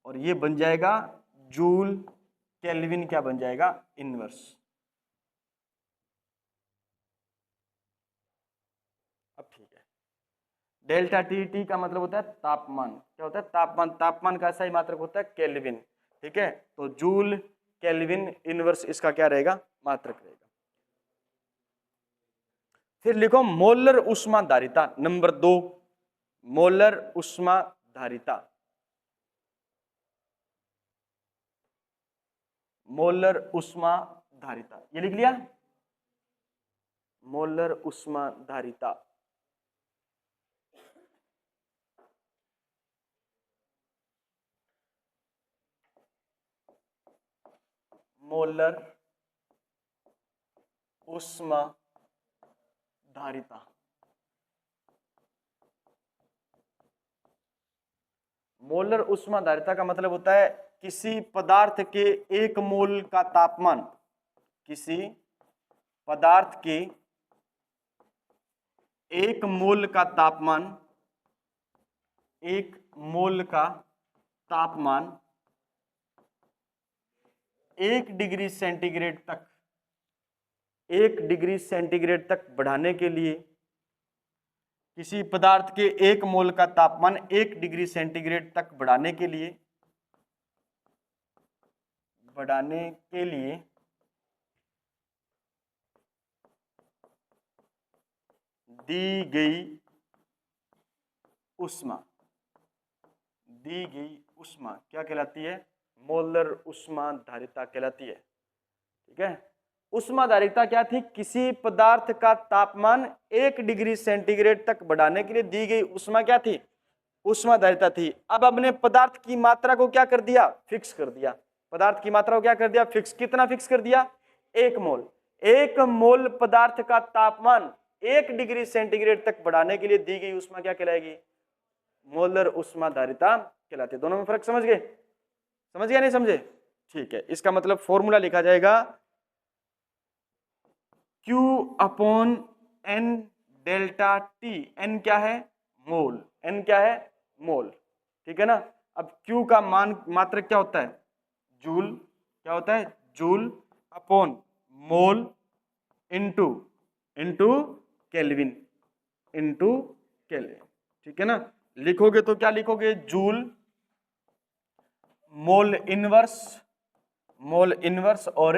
Speaker 1: और ये बन जाएगा जूल केल्विन, क्या बन जाएगा? इनवर्स। अब ठीक है। डेल्टा टी, टी का मतलब होता है तापमान। क्या होता है? तापमान। तापमान का सही मात्रक होता है केल्विन, ठीक है? तो जूल केल्विन इनवर्स इसका क्या रहेगा? मात्रक रहेगा। फिर लिखो मोलर ऊष्माधारिता नंबर 2, मोलर ऊष्माधारिता। मोलर ऊष्माधारिता ये लिख लिया, मोलर ऊष्माधारिता। मोलर ऊष्माधारिता। मोलर ऊष्माधारिता का मतलब होता है किसी पदार्थ के 1 मोल का तापमान, किसी पदार्थ के 1 मोल का तापमान, 1 मोल का तापमान 1 डिग्री सेंटीग्रेड तक, 1 डिग्री सेंटीग्रेड तक बढ़ाने के लिए, किसी पदार्थ के 1 मोल का तापमान 1 डिग्री सेंटीग्रेड तक बढ़ाने के लिए दी गई ऊष्मा, दी गई ऊष्मा क्या कहलाती है? मोलर ऊष्माधारिता कहलाती है, ठीक है? ऊष्माधारिता क्या थी? किसी पदार्थ का तापमान 1 डिग्री सेंटीग्रेड तक बढ़ाने के लिए दी गई ऊष्मा क्या थी? ऊष्माधारिता थी। अब हमने पदार्थ की मात्रा को क्या कर दिया? फिक्स कर दिया। पदार्थ की मात्रा को क्या कर दिया? फिक्स। कितना फिक्स कर दिया? 1 मोल। 1 मोल पदार्थ का तापमान 1 डिग्री सेंटीग्रेड तक बढ़ाने के लिए दी गई ऊष्मा क्या कहलाएगी? मोलर ऊष्माधारिता कहलाती है। दोनों में फर्क समझ गए? समझ गया नहीं समझे? ठीक है, इसका मतलब फॉर्मूला लिखा जाएगा Q upon N delta T। N क्या है? मोल। N क्या है? मोल। ठीक है ना। अब Q का मान मात्रक क्या होता है? जूल। क्या होता है? Joule upon mole into into kelvin, into kelvin. ठीक है ना। लिखोगे तो क्या लिखोगे? जूल मोल इनवर्स और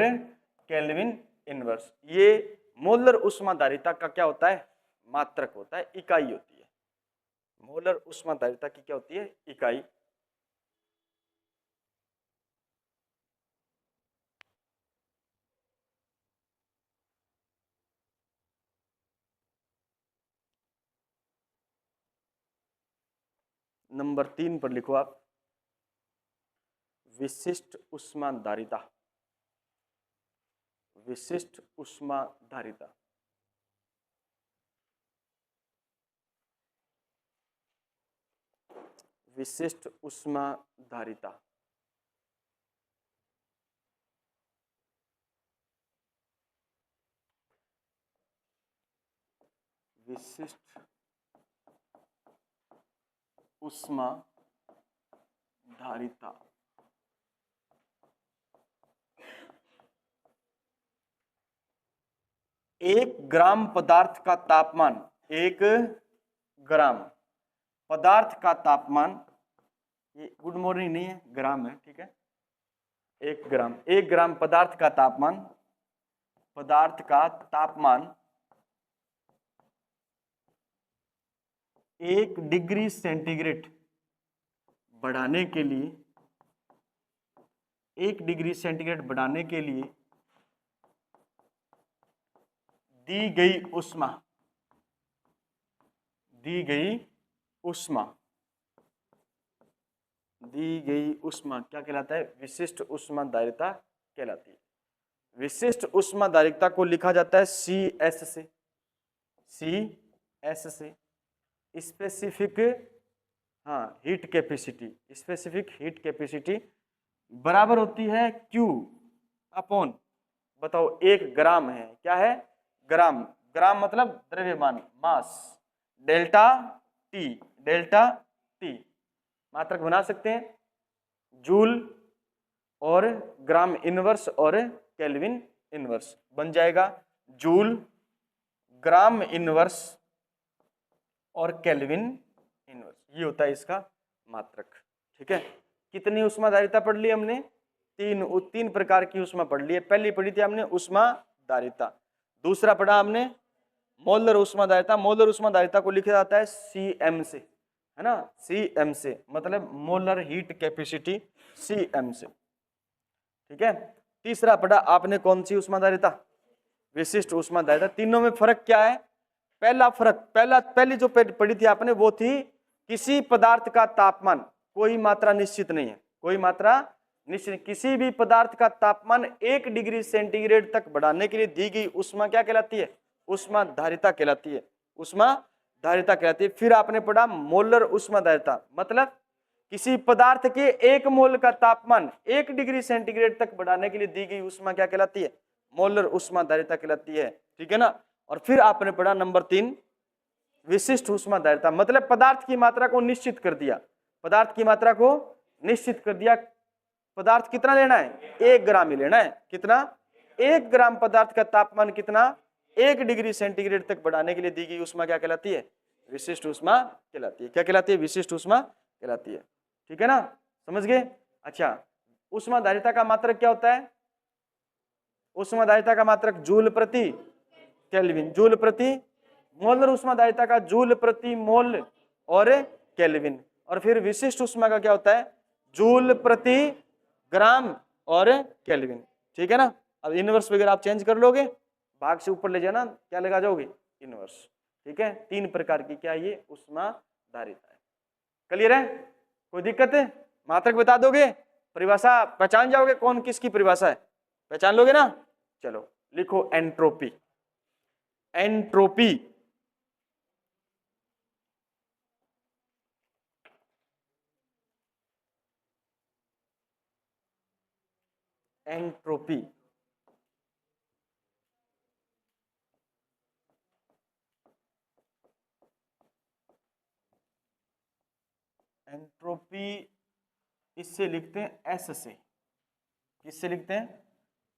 Speaker 1: केल्विन इनवर्स। ये मोलर ऊष्माधारिता का क्या होता है? मात्रक होता है, इकाई होती है। मोलर ऊष्माधारिता की क्या होती है? इकाई। नंबर 3 पर लिखो आप, विशिष्ट ऊष्माधारिता। विशिष्ट ऊष्माधारिता। विशिष्ट ऊष्माधारिता। विशिष्ट ऊष्माधारिता। एक ग्राम पदार्थ का तापमान, एक ग्राम पदार्थ का तापमान, ये गुड मॉर्निंग नहीं है, ग्राम है, ठीक है। एक ग्राम पदार्थ का तापमान, पदार्थ का तापमान 1 डिग्री सेंटीग्रेड बढ़ाने के लिए, 1 डिग्री सेंटीग्रेड बढ़ाने के लिए दी गई ऊष्मा, दी गई ऊष्मा क्या कहलाता है? विशिष्ट ऊष्माधारिता कहलाती है। विशिष्ट ऊष्माधारिता को लिखा जाता है CS से, CS से। Specific heat capacity, specific heat capacity बराबर होती है Q अपॉन, बताओ 1 ग्राम है, क्या है? ग्राम। ग्राम मतलब द्रव्यमान, मास, डेल्टा T, डेल्टा T। मात्रक बना सकते हैं, जूल और ग्राम इनवर्स और केल्विन इनवर्स बन जाएगा। जूल, ग्राम इनवर्स और केल्विन इनवर्स, ये होता है इसका मात्रक। ठीक है। कितनी ऊष्माधारिता पढ़ ली हमने? तीन प्रकार की ऊष्मा पढ़ ली है। पहली पढ़ी थी हमने ऊष्माधारिता, दूसरा पढ़ा हमने मोलर ऊष्माधारिता। मोलर ऊष्माधारिता को लिखा जाता है CM से, है ना, CM से, मतलब मोलर हीट कैपेसिटी, CM से। ठीक है। तीसरा पढ़ा आपने कौन सी ऊष्माधारिता? विशिष्ट ऊष्माधारिता। तीनों में फर्क क्या है? पहली जो पढ़ी थी आपने वो थी किसी पदार्थ का तापमान, कोई मात्रा निश्चित नहीं है, कोई मात्रा निश्चित, किसी भी पदार्थ का तापमान 1 डिग्री सेंटीग्रेड तक बढ़ाने के लिए दी गई ऊष्मा क्या कहलाती है? ऊष्माधारिता कहलाती है, ऊष्माधारिता कहलाती है। फिर आपने पढ़ा मोलर ऊष्माधारिता, मतलब किसी पदार्थ के 1 मोल का तापमान 1 डिग्री सेंटीग्रेड तक बढ़ाने के लिए दी गई ऊष्मा क्या कहलाती है? मोलर ऊष्माधारिता कहलाती है। ठीक है ना। और फिर आपने पढ़ा नंबर 3 विशिष्ट ऊष्माधारिता, मतलब पदार्थ की मात्रा को निश्चित कर दिया, पदार्थ की मात्रा को निश्चित कर दिया। पदार्थ कितना लेना है? 1 ग्राम ही लेना है। कितना? 1 ग्राम पदार्थ का तापमान कितना? 1 डिग्री सेंटीग्रेड तक बढ़ाने के लिए दी गई ऊष्मा क्या कहलाती है? विशिष्ट ऊष्मा कहलाती है। क्या कहलाती है? विशिष्ट ऊष्मा कहलाती है। ठीक है ना, समझ गए? अच्छा, ऊष्माधारिता का मात्रक क्या होता है? ऊष्माधारिता का मात्रक जूल प्रति केल्विन, जूल प्रति मोलर ऊष्माधारिता का जूल प्रति मोल और केल्विन। और फिर विशिष्ट ऊष्मा का क्या होता है? जूल प्रति ग्राम और केल्विन। ठीक है ना। अब इनवर्स वगैरह आप चेंज कर लोगे, भाग से ऊपर ले जाना, क्या लगा जाओगे? इनवर्स। ठीक है। 3 प्रकार की क्या ये ऊष्माधारिता है। क्लियर है? कोई दिक्कत है? मात्रक बता दोगे, परिभाषा पहचान जाओगे, कौन किसकी परिभाषा है? पहचान लोगे ना? चलो लिखो एंट्रोपी। Entropy entropy. एंट्रोपी इससे लिखते हैं एस से। किससे लिखते हैं?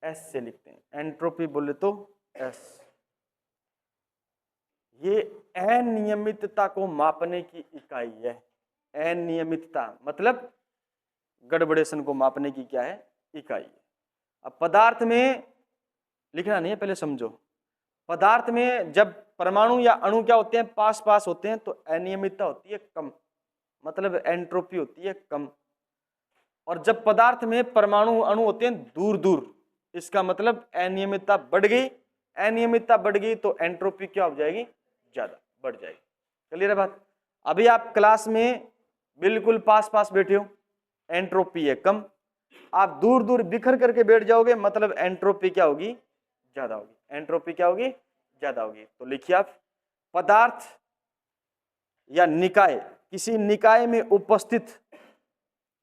Speaker 1: एस से लिखते हैं। एंट्रोपी बोले तो एस। ये अनियमितता को मापने की इकाई है। अनियमितता मतलब गड़बड़ेशन को मापने की क्या है? इकाई है। अब पदार्थ में लिखना नहीं है, पहले समझो। पदार्थ में जब परमाणु या अणु क्या होते हैं? पास पास होते हैं तो अनियमितता होती है कम, मतलब एंट्रोपी होती है कम। और जब पदार्थ में परमाणु अणु होते हैं दूर दूर, इसका मतलब अनियमितता बढ़ गई। अनियमितता बढ़ गई तो एंट्रोपी क्या हो जाएगी? ज्यादा बढ़ जाएगी। क्लियर है बात? अभी आप क्लास में बिल्कुल पास पास बैठे हो, एंट्रोपी है कम। आप दूर दूर बिखर करके बैठ जाओगे, मतलब एंट्रोपी क्या होगी? ज्यादा होगी। एंट्रोपी क्या होगी? ज्यादा होगी। तो लिखिए आप, पदार्थ या निकाय, किसी निकाय में उपस्थित,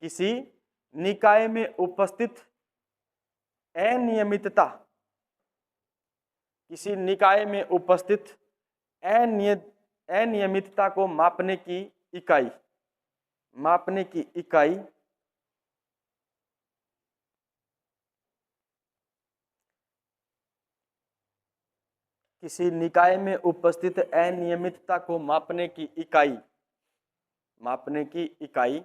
Speaker 1: किसी निकाय में उपस्थित अनियमितता, किसी निकाय में उपस्थित अनियमितता को मापने की इकाई, मापने की इकाई किसी निकाय में उपस्थित अनियमितता को मापने की इकाई, मापने की इकाई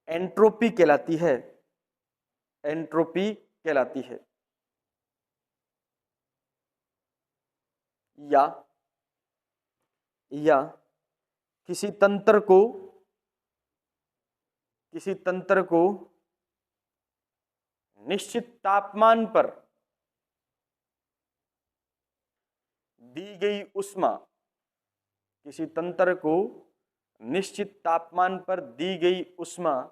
Speaker 1: एंट्रोपी कहलाती है। एंट्रोपी कहलाती है। या किसी तंत्र को, किसी तंत्र को निश्चित तापमान पर दी गई ऊष्मा, किसी तंत्र को निश्चित तापमान पर दी गई ऊष्मा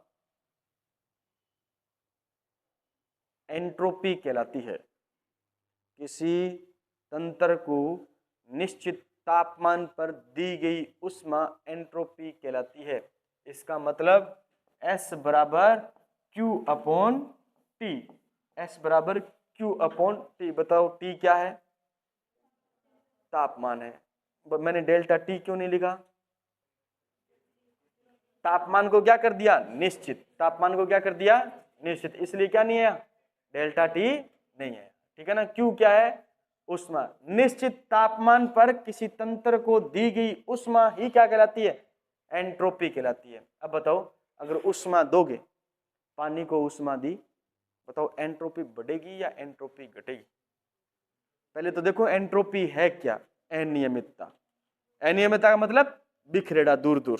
Speaker 1: एंट्रोपी कहलाती है। किसी तंत्र को निश्चित तापमान पर दी गई ऊष्मा एंट्रोपी कहलाती है। इसका मतलब S बराबर Q अपॉन T। S बराबर Q अपॉन T। बताओ T क्या है? तापमान है। मैंने डेल्टा T क्यों नहीं लिखा? तापमान को क्या कर दिया? निश्चित। तापमान को क्या कर दिया? निश्चित। इसलिए क्या नहीं है? डेल्टा T नहीं है। ठीक है ना? Q क्या है? ऊष्मा। निश्चित तापमान पर किसी तंत्र को दी गई ऊष्मा ही क्या कहलाती है? एंट्रोपी कहलाती है। अब बताओ, अगर ऊष्मा दोगे, पानी को ऊष्मा दी, बताओ एंट्रोपी बढ़ेगी या एंट्रोपी घटेगी? पहले तो देखो एंट्रोपी है क्या? अनियमितता। अनियमितता का मतलब बिखरेड़ा, दूर दूर।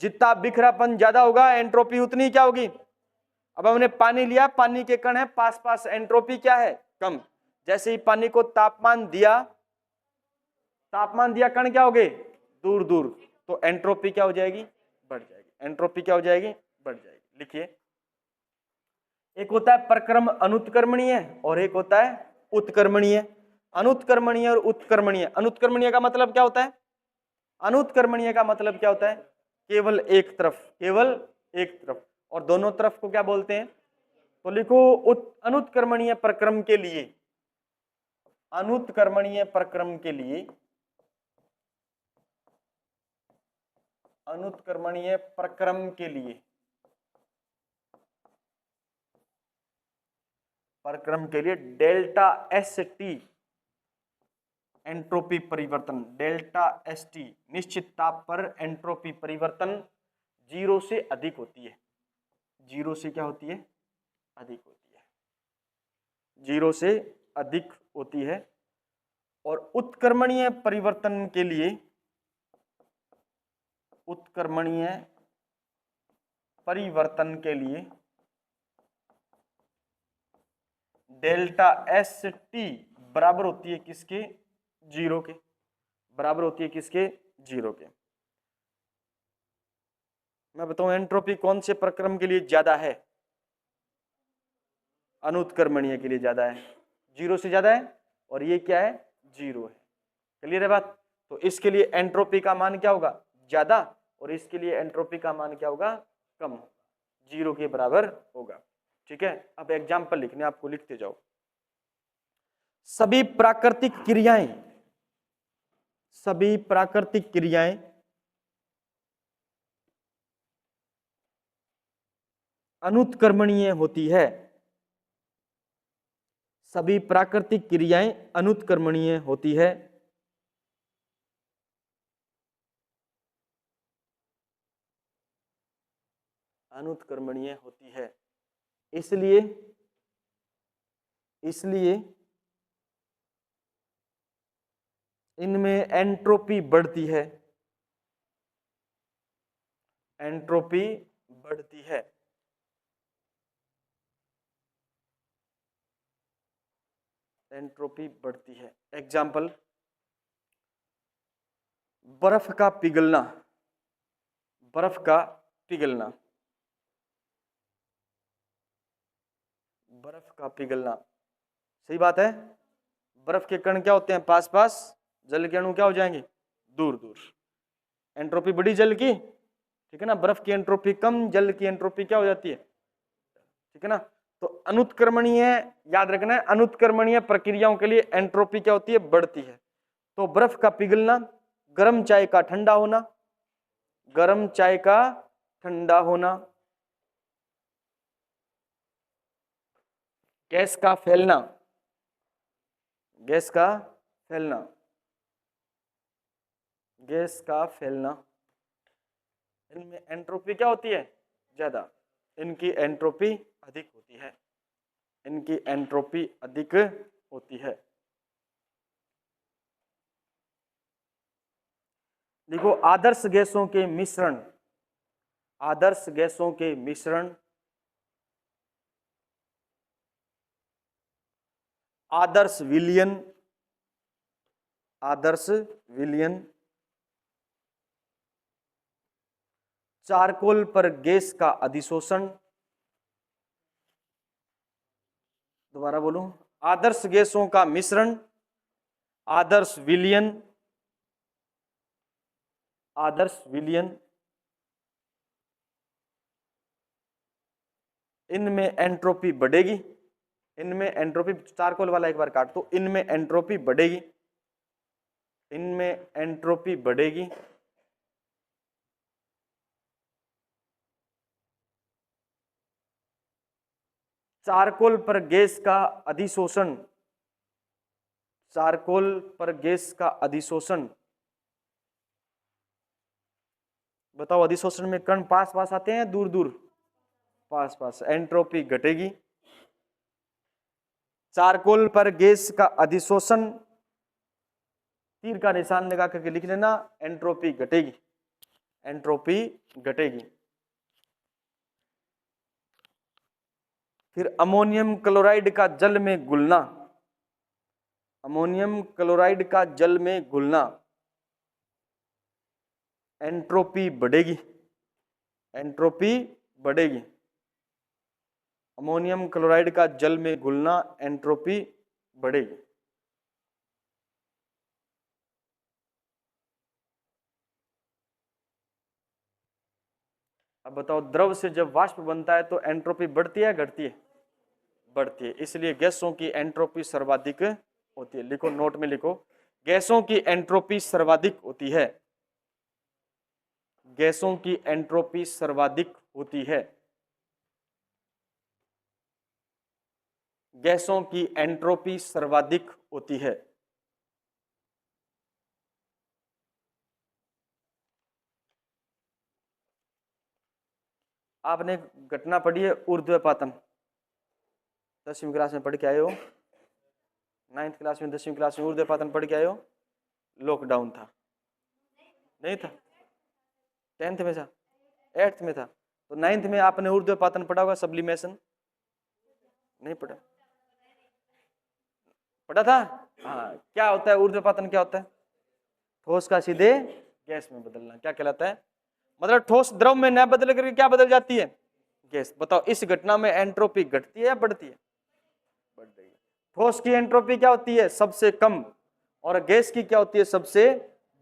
Speaker 1: जितना बिखरापन ज्यादा होगा एंट्रोपी उतनी क्या होगी? अब हमने पानी लिया, पानी के कण है पास पास, एंट्रोपी क्या है? कम। जैसे ही पानी को तापमान दिया, तापमान दिया, कण क्या हो गए? दूर दूर, तो एंट्रोपी क्या हो जाएगी? बढ़ जाएगी। एंट्रोपी क्या हो जाएगी? बढ़ जाएगी। लिखिए, एक होता है प्रक्रम अनुत्क्रमणीय और एक होता है उत्क्रमणीय। अनुत्क्रमणीय और उत्क्रमणीय। अनुत्क्रमणीय का मतलब क्या होता है? अनुत्क्रमणीय का मतलब क्या होता है? केवल एक तरफ, केवल एक तरफ। और दोनों तरफ को क्या बोलते हैं? तो लिखो, अनुत्क्रमणीय प्रक्रम के लिए, अनुत्क्रमणीय प्रक्रम के लिए, अनुत्क्रमणीय प्रक्रम के लिए, प्रक्रम के लिए डेल्टा एस टी एंट्रोपी परिवर्तन, डेल्टा एस टी निश्चित ताप पर एंट्रोपी परिवर्तन 0 से अधिक होती है। 0 से क्या होती है? अधिक होती है। 0 से अधिक होती है। और उत्क्रमणीय परिवर्तन के लिए, उत्क्रमणीय परिवर्तन के लिए डेल्टा एस टी बराबर होती है किसके? 0 के। बराबर होती है किसके? 0 के। मैं बताऊं एंट्रोपी कौन से प्रक्रम के लिए ज्यादा है? अनुत्क्रमणीय के लिए ज्यादा है। 0 से ज्यादा है, और ये क्या है? 0 है। क्लियर है बात? तो इसके लिए एंट्रोपी का मान क्या होगा? ज्यादा, और इसके लिए एंट्रोपी का मान क्या होगा? कम। 0 के बराबर होगा। ठीक है, अब एग्जाम्पल लिखने आपको, लिखते जाओ। सभी प्राकृतिक क्रियाएं, सभी प्राकृतिक क्रियाएं अनुत्क्रमणीय होती है। सभी प्राकृतिक क्रियाएं अनुत्क्रमणीय होती है। अनुत्क्रमणीय होती है, इसलिए इनमें एंट्रोपी बढ़ती है। एंट्रोपी बढ़ती है। एंट्रोपी बढ़ती है। एग्जाम्पल, बर्फ का पिघलना, बर्फ का पिघलना, बर्फ का पिघलना। सही बात है, बर्फ के कण क्या होते हैं, पास पास, जल के अणु क्या हो जाएंगे, दूर दूर। एंट्रोपी बढ़ी जल की, ठीक है ना, बर्फ की एंट्रोपी कम, जल की एंट्रोपी क्या हो जाती है, ठीक है ना। तो अनुत्क्रमणीय, याद रखना है, अनुत्क्रमणीय प्रक्रियाओं के लिए एंट्रोपी क्या होती है, बढ़ती है। तो बर्फ का पिघलना, गर्म चाय का ठंडा होना, गर्म चाय का ठंडा होना, गैस का फैलना, गैस का फैलना, गैस का फैलना, इनमें एंट्रोपी क्या होती है, ज्यादा, इनकी एंट्रोपी अधिक होती है, इनकी एंट्रोपी अधिक होती है। देखो, आदर्श गैसों के मिश्रण, आदर्श गैसों के मिश्रण, आदर्श विलयन, आदर्श विलयन, चारकोल पर गैस का अधिशोषण, दोबारा बोलूं, आदर्श गैसों का मिश्रण, आदर्श विलयन, आदर्श विलयन, इनमें एंट्रोपी बढ़ेगी, इनमें एंट्रोपी, चारकोल वाला एक बार काट दो, इनमें एंट्रोपी बढ़ेगी, इनमें एंट्रोपी बढ़ेगी, चारकोल पर गैस का अधिशोषण, चारकोल पर गैस का अधिशोषण, बताओ, अधिशोषण में कण पास पास आते हैं, दूर दूर, पास पास, एंट्रोपी घटेगी। चारकोल पर गैस का अधिशोषण, तीर का निशान लगा करके लिख लेना, एंट्रोपी घटेगी, एंट्रोपी घटेगी। फिर अमोनियम क्लोराइड का जल में घुलना, अमोनियम क्लोराइड का जल में घुलना, एंट्रोपी बढ़ेगी, एंट्रोपी बढ़ेगी। अमोनियम क्लोराइड का जल में घुलना, एंट्रोपी बढ़ेगी। अब बताओ, द्रव से जब वाष्प बनता है तो एंट्रोपी बढ़ती है, घटती है, बढ़ती है, इसलिए गैसों की एंट्रोपी सर्वाधिक होती है। लिखो, नोट में लिखो, गैसों की एंट्रोपी सर्वाधिक होती है, गैसों की एंट्रोपी सर्वाधिक होती है, गैसों की एंट्रोपी सर्वाधिक होती है। आपने घटना पढ़ी है, ऊर्ध्वपातन, 10वीं क्लास में पढ़ के आए हो, 9th क्लास में, 10वीं क्लास में ऊर्ध्वपातन पढ़ के आए हो। लॉकडाउन था, नहीं था, 10th में था, 8th में था, तो 9th में आपने ऊर्ध्वपातन पढ़ा होगा, सब्लिमेशन, नहीं पढ़ा, पढ़ा था, हाँ। क्या होता है ऊर्ध्वपातन, क्या होता है, ठोस का सीधे गैस में बदलना, क्या कहलाता है, मतलब ठोस द्रव में न बदल करके क्या बदल जाती है, गैस। बताओ, इस घटना में एंट्रोपी घटती है या बढ़ती है, बढ़ रही है। ठोस की एंट्रोपी क्या होती है, सबसे कम, और गैस की क्या होती है, सबसे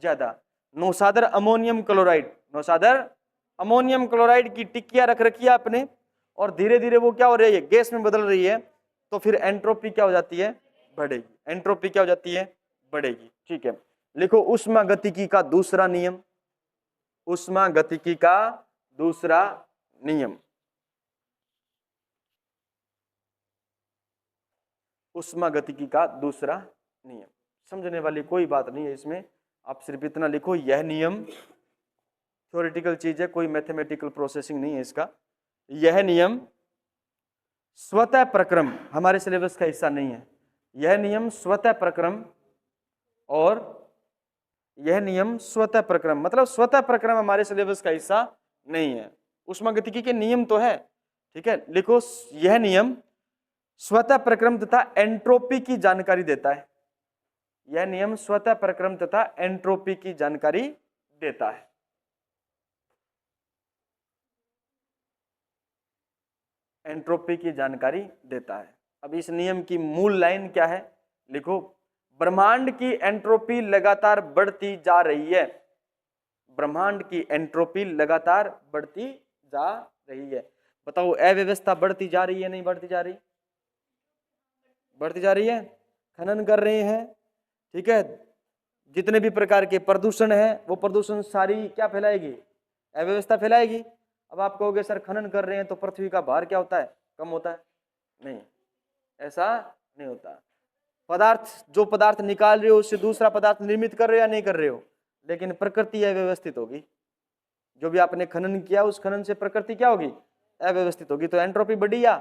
Speaker 1: ज्यादा। नौसादर अमोनियम क्लोराइड, नौसादर अमोनियम क्लोराइड की टिक्कियां रख रखी है आपने, और धीरे धीरे वो क्या हो रही है, गैस में बदल रही है, तो फिर एंट्रोपी क्या हो जाती है, बढ़ेगी। एंट्रोपी क्या हो जाती है, बढ़ेगी। ठीक है, लिखो ऊष्मागतिकी का दूसरा नियम, ऊष्मागतिकी का दूसरा नियम, ऊष्मागतिकी का दूसरा नियम। समझने वाली कोई बात नहीं है इसमें, आप सिर्फ इतना लिखो, यह नियम थ्योरेटिकल चीज है, कोई मैथमेटिकल प्रोसेसिंग नहीं है इसका। यह नियम स्वतः प्रक्रम हमारे सिलेबस का हिस्सा नहीं है। यह नियम स्वतः प्रक्रम, और यह नियम स्वतः प्रक्रम, मतलब स्वतः प्रक्रम हमारे सिलेबस का हिस्सा नहीं है। ऊष्मागतिकी के नियम तो है, ठीक है, लिखो यह नियम स्वतः प्रक्रम तथा एंट्रोपी की जानकारी देता है। यह नियम स्वतः प्रक्रम तथा एंट्रोपी की जानकारी देता है। एंट्रोपी की जानकारी देता है। अब इस नियम की मूल लाइन क्या है, लिखो ब्रह्मांड की एंट्रोपी लगातार बढ़ती जा रही है। ब्रह्मांड की एंट्रोपी लगातार बढ़ती जा रही है। बताओ अव्यवस्था बढ़ती जा रही है, नहीं बढ़ती जा रही, बढ़ती जा रही है। खनन कर रहे हैं, ठीक है, जितने भी प्रकार के प्रदूषण है वो प्रदूषण सारी क्या फैलाएगी, अव्यवस्था फैलाएगी। अब आप कहोगे सर खनन कर रहे हैं तो पृथ्वी का भार क्या होता है, कम होता है, नहीं, ऐसा नहीं होता। पदार्थ, जो पदार्थ निकाल रहे हो उससे दूसरा पदार्थ निर्मित कर रहे हो या नहीं कर रहे हो, लेकिन प्रकृति अव्यवस्थित होगी। जो भी आपने खनन किया उस खनन से प्रकृति क्या होगी, अव्यवस्थित होगी। तो एंट्रोपी बढ़ी या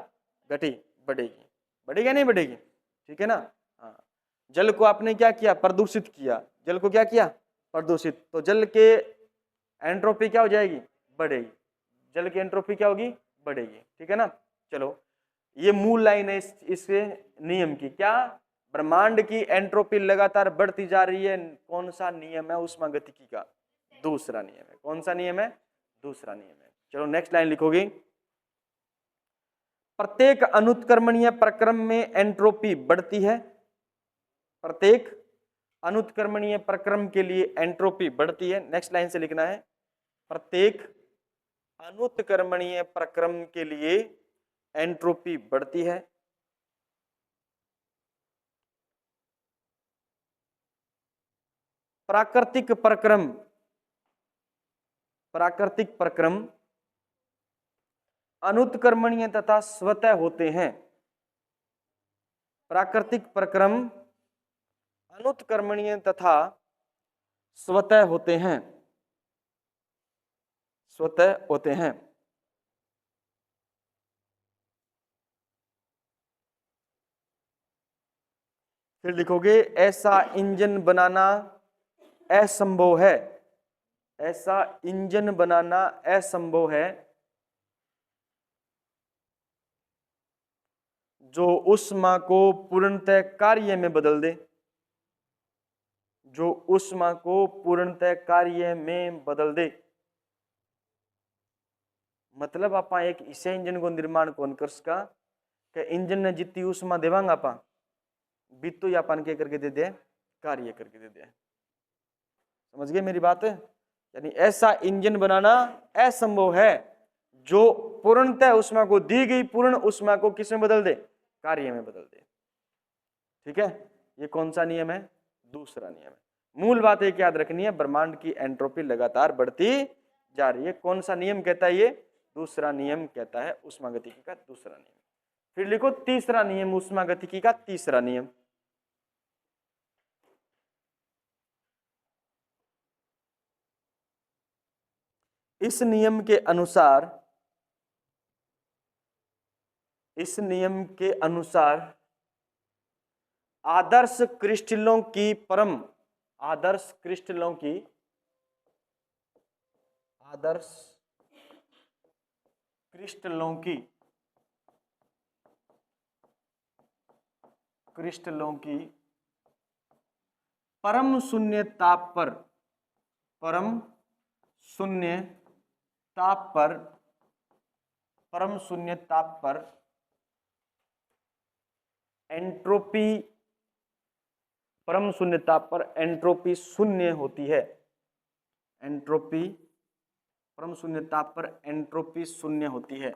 Speaker 1: घटी, बढ़ेगी, बढ़ेगी नहीं बढ़ेगी, ठीक है ना। हाँ, जल को आपने क्या किया, प्रदूषित किया, जल को क्या किया, प्रदूषित, तो जल के एंट्रोपी क्या हो जाएगी, बढ़ेगी, जल की एंट्रोपी क्या होगी, बढ़ेगी, ठीक है ना। चलो, ये मूल लाइन है इस नियम की, क्या, ब्रह्मांड की एंट्रोपी लगातार बढ़ती जा रही है। कौन सा नियम है, ऊष्मागतिकी का दूसरा नियम है। कौन सा नियम है, दूसरा नियम है। चलो नेक्स्ट लाइन लिखोगे, प्रत्येक अनुत्क्रमणीय प्रक्रम में एंट्रोपी बढ़ती है। प्रत्येक अनुत्क्रमणीय प्रक्रम के लिए एंट्रोपी बढ़ती है। नेक्स्ट लाइन से लिखना है, प्रत्येक अनुत्क्रमणीय प्रक्रम के लिए एंट्रोपी बढ़ती है। प्राकृतिक प्रक्रम, प्राकृतिक प्रक्रम अनुत्क्रमणीय तथा स्वतः होते हैं। प्राकृतिक प्रक्रम अनुत्क्रमणीय तथा स्वतः होते हैं, स्वतः होते हैं। फिर लिखोगे, ऐसा इंजन बनाना असंभव है। ऐसा इंजन बनाना असंभव है जो ऊष्मा को पूर्णतः कार्य में बदल दे, जो ऊष्मा को पूर्णतः कार्य में बदल दे। मतलब आप एक इसे इंजन को निर्माण कौन कर सका कि इंजन ने जितनी ऊष्मा देवांगा आप बीतू या पान के करके दे दे, कार्य करके दे दे। समझ गए मेरी बात, यानी ऐसा इंजन बनाना असंभव है जो पूर्णतः ऊष्मा को, दी गई पूर्ण ऊष्मा को किस में बदल दे, कार्य में बदल दे। ठीक है, ये कौन सा नियम है, दूसरा नियम है। मूल बात एक याद रखनी है, ब्रह्मांड की एंट्रोपी लगातार बढ़ती जा रही है। कौन सा नियम कहता है, ये दूसरा नियम कहता है, ऊष्मागतिकी का दूसरा नियम। फिर लिखो तीसरा नियम, ऊष्मागतिकी का तीसरा नियम। इस नियम के अनुसार, इस नियम के अनुसार आदर्श क्रिस्टलों की परम, आदर्श क्रिस्टलों की, आदर्श क्रिस्टलों की, क्रिस्टलों की परम शून्य ताप पर, परम शून्य ताप पर, परम शून्य ताप पर एंट्रोपी, परम शून्य ताप पर एंट्रोपी शून्य होती है। एंट्रोपी, परम शून्य ताप पर एंट्रोपी शून्य होती है।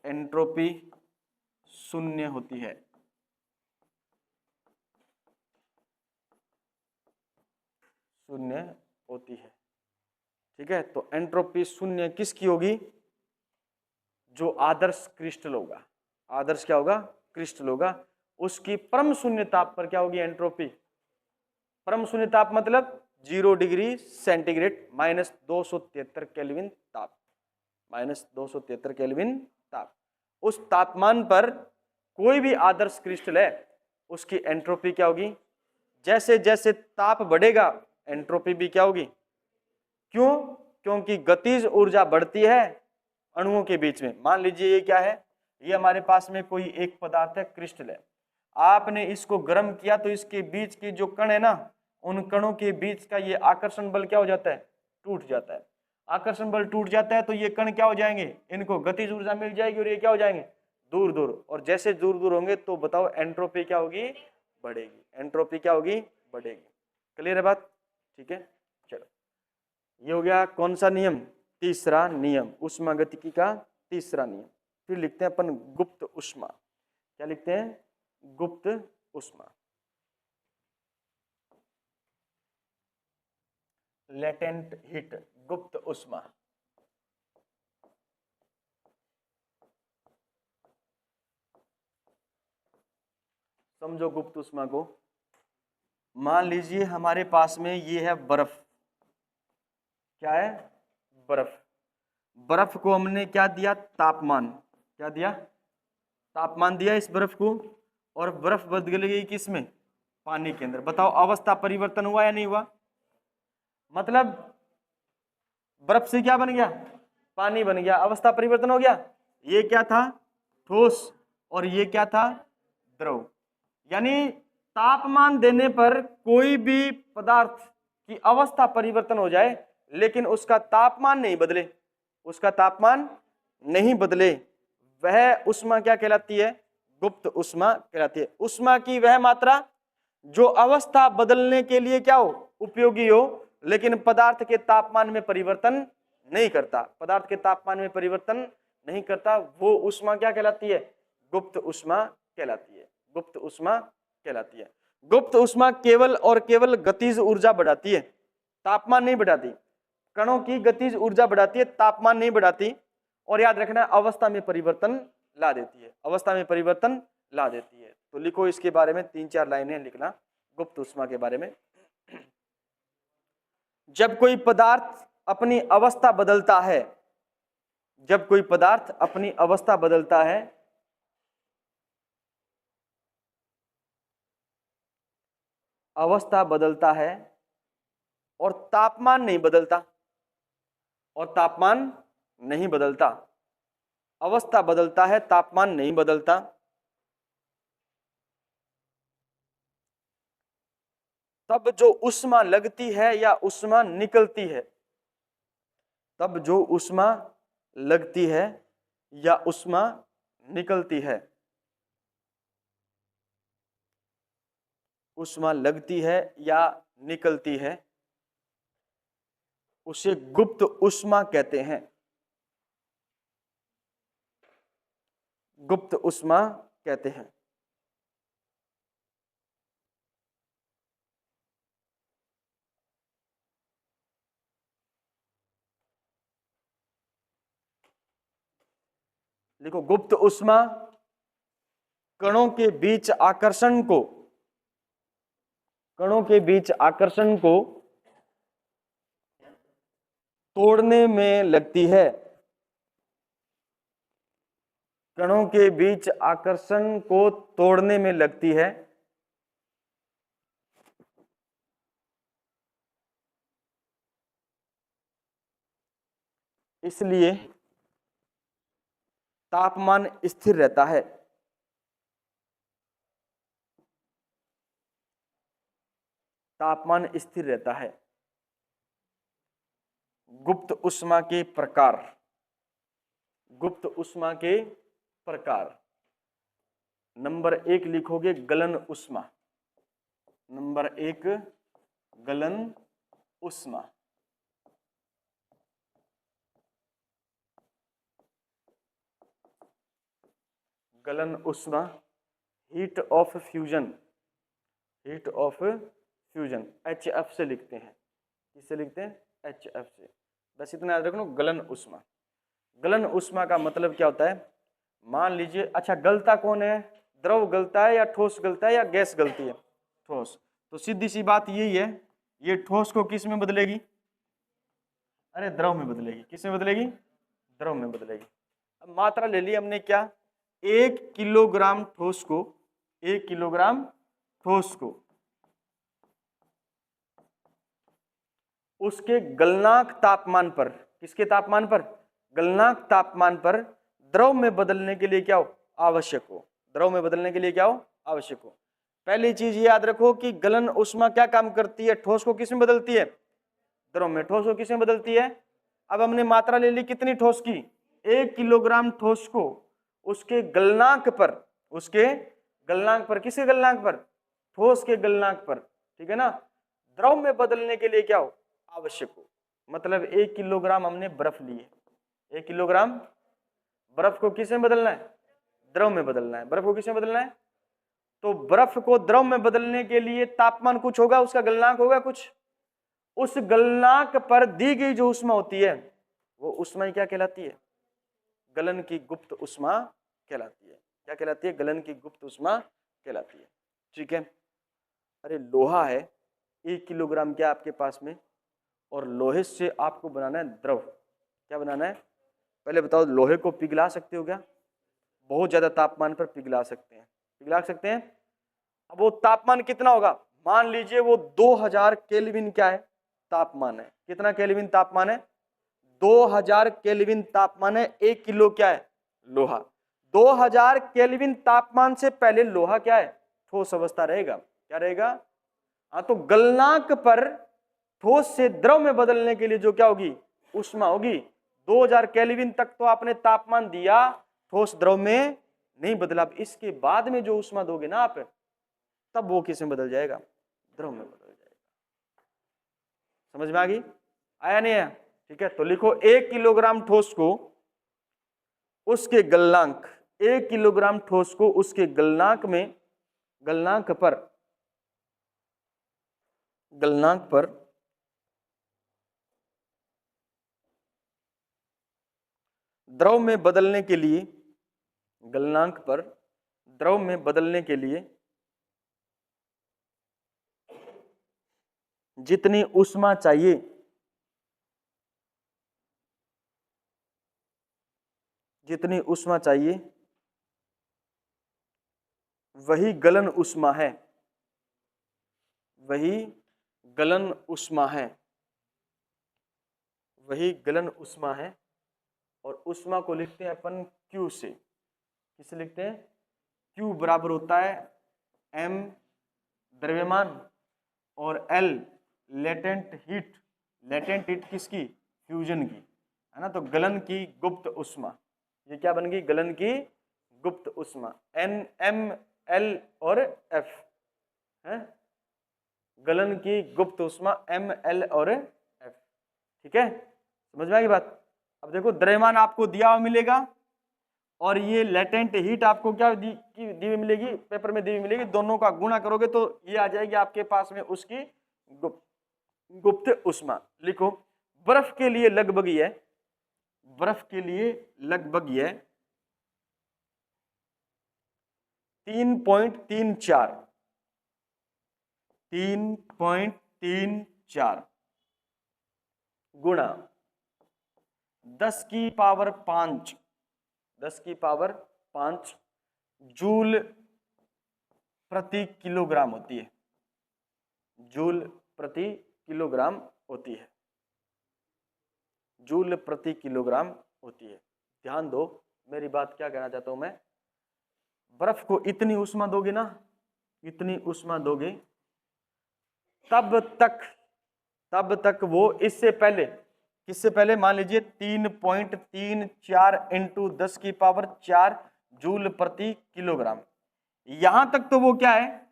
Speaker 1: एंट्रोपी शून्य होती है। शून्य होती है, ठीक है। तो एंट्रोपी शून्य किसकी होगी? जो आदर्श क्रिस्टल होगा। आदर्श क्या होगा? क्रिस्टल होगा। उसकी परम शून्य ताप पर क्या होगी एंट्रोपी? परम शून्य ताप मतलब 0 डिग्री सेंटीग्रेड -273 केल्विन ताप, -273 केल्विन ताप। उस तापमान पर कोई भी आदर्श क्रिस्टल है उसकी एंट्रोपी क्या होगी? जैसे जैसे ताप बढ़ेगा एंट्रोपी भी क्या होगी? क्यों? क्योंकि गतिज ऊर्जा बढ़ती है अणुओं के बीच में। मान लीजिए ये क्या है? ये हमारे पास में कोई एक पदार्थ है, क्रिस्टल है। आपने इसको गर्म किया तो इसके बीच की जो कण है ना, उन कणों के बीच का ये आकर्षण बल क्या हो जाता है? टूट जाता है। आकर्षण बल टूट जाता है तो ये कण क्या हो जाएंगे? इनको गतिज ऊर्जा मिल जाएगी और ये क्या हो जाएंगे? दूर दूर। और जैसे दूर दूर होंगे तो बताओ एंट्रोपी क्या होगी? बढ़ेगी। एंट्रोपी क्या होगी? बढ़ेगी। क्लियर है बात? ठीक है, चलो ये हो गया कौन सा नियम? तीसरा नियम, ऊष्मागतिकी का तीसरा नियम। फिर लिखते हैं अपन गुप्त ऊष्मा। क्या लिखते हैं? गुप्त ऊष्मा, लेटेंट हीट, गुप्त ऊष्मा। समझो गुप्त ऊष्मा को। मान लीजिए हमारे पास में ये है बर्फ। क्या है? बर्फ। बर्फ को हमने क्या दिया? तापमान। क्या दिया? तापमान दिया इस बर्फ को, और बर्फ बदल गई किस में? पानी के अंदर। बताओ अवस्था परिवर्तन हुआ या नहीं हुआ? मतलब बर्फ से क्या बन गया? पानी बन गया। अवस्था परिवर्तन हो गया। ये क्या था? ठोस, और ये क्या था? द्रव। यानी तापमान देने पर कोई भी पदार्थ की अवस्था परिवर्तन हो जाए लेकिन उसका तापमान नहीं बदले, उसका तापमान नहीं बदले, वह ऊष्मा क्या कहलाती है? गुप्त ऊष्मा कहलाती है। ऊष्मा की वह मात्रा जो अवस्था बदलने के लिए क्या हो? उपयोगी हो, लेकिन पदार्थ के तापमान में परिवर्तन नहीं करता। पदार्थ के तापमान में परिवर्तन नहीं करता, वो ऊष्मा क्या कहलाती है? गुप्त ऊष्मा कहलाती है। गुप्त ऊष्मा कहलाती है। गुप्त ऊष्मा केवल और केवल गतिज ऊर्जा बढ़ाती है, तापमान नहीं बढ़ाती। कणों की गतिज ऊर्जा बढ़ाती है, तापमान नहीं बढ़ाती। और याद रखना अवस्था में परिवर्तन ला देती है। अवस्था में परिवर्तन ला देती है। तो लिखो इसके बारे में 3-4 लाइनें लिखना गुप्त ऊष्मा के बारे में। जब कोई पदार्थ अपनी अवस्था बदलता है, जब कोई पदार्थ अपनी अवस्था बदलता है, अवस्था बदलता है और तापमान नहीं बदलता, और तापमान नहीं बदलता, अवस्था बदलता है तापमान नहीं बदलता, तब जो ऊष्मा लगती है या ऊष्मा निकलती है, तब जो ऊष्मा लगती है या ऊष्मा निकलती है, ऊष्मा लगती है या निकलती है, उसे गुप्त ऊष्मा कहते हैं। गुप्त ऊष्मा कहते हैं। देखो गुप्त ऊष्मा कणों के बीच आकर्षण को, कणों के बीच आकर्षण को तोड़ने में लगती है। कणों के बीच आकर्षण को तोड़ने में लगती है। इसलिए तापमान स्थिर रहता है। तापमान स्थिर रहता है। गुप्त ऊष्मा के प्रकार। गुप्त ऊष्मा के प्रकार, नंबर 1 लिखोगे गलन ऊष्मा। नंबर 1 गलन ऊष्मा। गलन उष्मा, heat of fusion, heat of fusion HF से लिखते हैं। किससे लिखते हैं? HF से। बस इतना याद रखना, गलन उष्मा। गलन उष्मा का मतलब क्या होता है? मान लीजिए, अच्छा गलता कौन है? द्रव गलता है या ठोस गलता है या गैस गलती है? ठोस। तो सीधी सी बात यही है, ये ठोस को किस में बदलेगी? अरे द्रव में बदलेगी। किस में बदलेगी? द्रव में बदलेगी। अब मात्रा ले ली हमने क्या? 1 किलोग्राम ठोस को, 1 किलोग्राम ठोस को उसके गलनांक तापमान पर, किसके तापमान पर? गलनांक तापमान पर द्रव में बदलने के लिए क्या हो? आवश्यक हो। द्रव में बदलने के लिए क्या हो? आवश्यक हो। पहली चीज याद रखो कि गलन उष्मा क्या काम करती है? ठोस को किस में बदलती है? द्रव में। ठोस को किस में बदलती है? अब हमने मात्रा ले ली कितनी ठोस की? 1 किलोग्राम ठोस को उसके गलनांक पर, उसके गलनांक पर, किसके गलनांक पर? ठोस के गलनांक पर, ठीक है ना? द्रव में बदलने के लिए क्या हो? आवश्यक हो। मतलब 1 किलोग्राम हमने बर्फ ली है, 1 किलोग्राम बर्फ को किस में बदलना है? द्रव में बदलना है। बर्फ को किस में बदलना है? तो बर्फ को द्रव में बदलने के लिए तापमान कुछ होगा, उसका गलनांक होगा कुछ। उस गलनांक पर दी गई जो उष्मा होती है वो उष्मा क्या कहलाती है? गलन की गुप्त उष्मा कहलाती है। क्या कहलाती है? गलन की गुप्त उष्मा कहलाती है। ठीक है। अरे लोहा है 1 किलोग्राम क्या आपके पास में, और लोहे से आपको बनाना है द्रव। क्या बनाना है? पहले बताओ, लोहे को पिघला सकते हो क्या? बहुत ज्यादा तापमान पर पिघला सकते हैं, पिघला सकते हैं। अब वो तापमान कितना होगा? मान लीजिए वो 2000 केल्विन क्या है? तापमान है। कितना केल्विन तापमान है? 2000 केल्विन तापमान है। 1 किलो क्या है? लोहा। 2000 केल्विन तापमान से पहले लोहा क्या है? ठोस अवस्था रहेगा। क्या रहेगा? हाँ, तो गलनांक पर ठोस से द्रव में बदलने के लिए जो क्या होगी? उष्मा होगी। 2000 केल्विन तक तो आपने तापमान दिया, ठोस द्रव में नहीं बदला। इसके बाद में जो उष्मा दोगे ना आप, तब वो किस में बदल जाएगा? द्रव में बदल जाएगा। समझ में आ गई? आया नहीं आया? ठीक है, तो लिखो 1 किलोग्राम ठोस को उसके गलनांक, 1 किलोग्राम ठोस को उसके गलनांक में, गलनांक पर द्रव में बदलने के लिए, गलनांक पर द्रव में बदलने के लिए जितनी उष्मा चाहिए, जितनी उष्मा चाहिए वही गलन उष्मा है, वही गलन उष्मा है, वही गलन उष्मा है। और उष्मा को लिखते हैं अपन Q से। किसे लिखते हैं? Q बराबर होता है M द्रव्यमान और L latent heat. Latent heat किसकी? फ्यूजन की, है ना? तो गलन की गुप्त उष्मा, ये क्या बन गई? गलन की गुप्त उष्मा। N M L और F है गलन की गुप्त उष्मा, M L और F। ठीक है, समझ में आ गई बात? अब देखो, द्रव्यमान आपको दिया हुआ मिलेगा और ये लेटेंट हीट आपको क्या दी हुई मिलेगी? पेपर में दी हुई मिलेगी। दोनों का गुणा करोगे तो ये आ जाएगी आपके पास में उसकी गुप्त उष्मा। लिखो, बर्फ के लिए लगभग ये, बर्फ के लिए लगभग ये 3.34 गुणा 10 की पावर 5, 10 की पावर 5 जूल प्रति किलोग्राम होती है। जूल प्रति किलोग्राम होती है, जूल प्रति किलोग्राम होती है। ध्यान दो, मेरी बात क्या कहना चाहता हूं मैं। बर्फ को इतनी उष्मा दोगे ना, इतनी उष्मा दोगे, तब तक वो इससे पहले, किससे पहले? मान लीजिए 3.34 इंटू 10 की पावर 4 जूल प्रति किलोग्राम। यहां तक तो वो क्या है?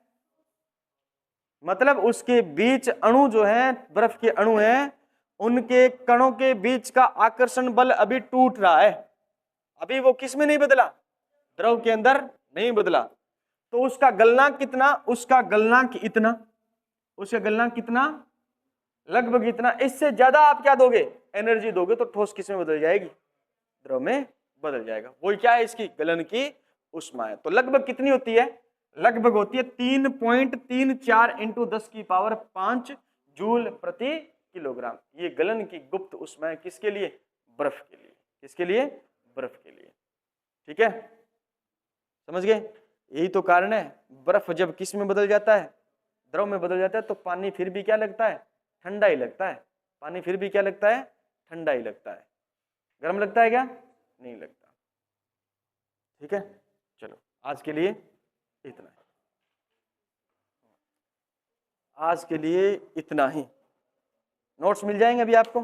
Speaker 1: मतलब उसके बीच अणु जो है, बर्फ के अणु हैं, उनके कणों के बीच का आकर्षण बल अभी टूट रहा है। अभी वो किस में नहीं बदला? द्रव के अंदर नहीं बदला, तो उसका गलनांक कितना, उसका गलनांक इतना, उसका गलनांक कितना, लगभग इतना। इससे ज्यादा आप क्या दोगे, एनर्जी दोगे, तो ठोस किस में बदल जाएगी, द्रव में बदल जाएगा। वही क्या है, इसकी गलन की उष्मा है। तो लगभग कितनी होती है, लगभग होती है 3.34 इंटू 10⁵ जूल प्रति किलोग्राम। ये गलन की गुप्त उष्मा है, किसके लिए, बर्फ के लिए, किसके लिए, बर्फ के लिए। ठीक है, समझ गए। यही तो कारण है, बर्फ जब किस में बदल जाता है, द्रव में बदल जाता है, तो पानी फिर भी क्या लगता है, ठंडा ही लगता है। पानी फिर भी क्या लगता है, ठंडा ही लगता है, गर्म लगता है क्या, नहीं लगता। ठीक है, चलो आज के लिए इतना ही, आज के लिए इतना ही। नोट्स मिल जाएंगे अभी आपको।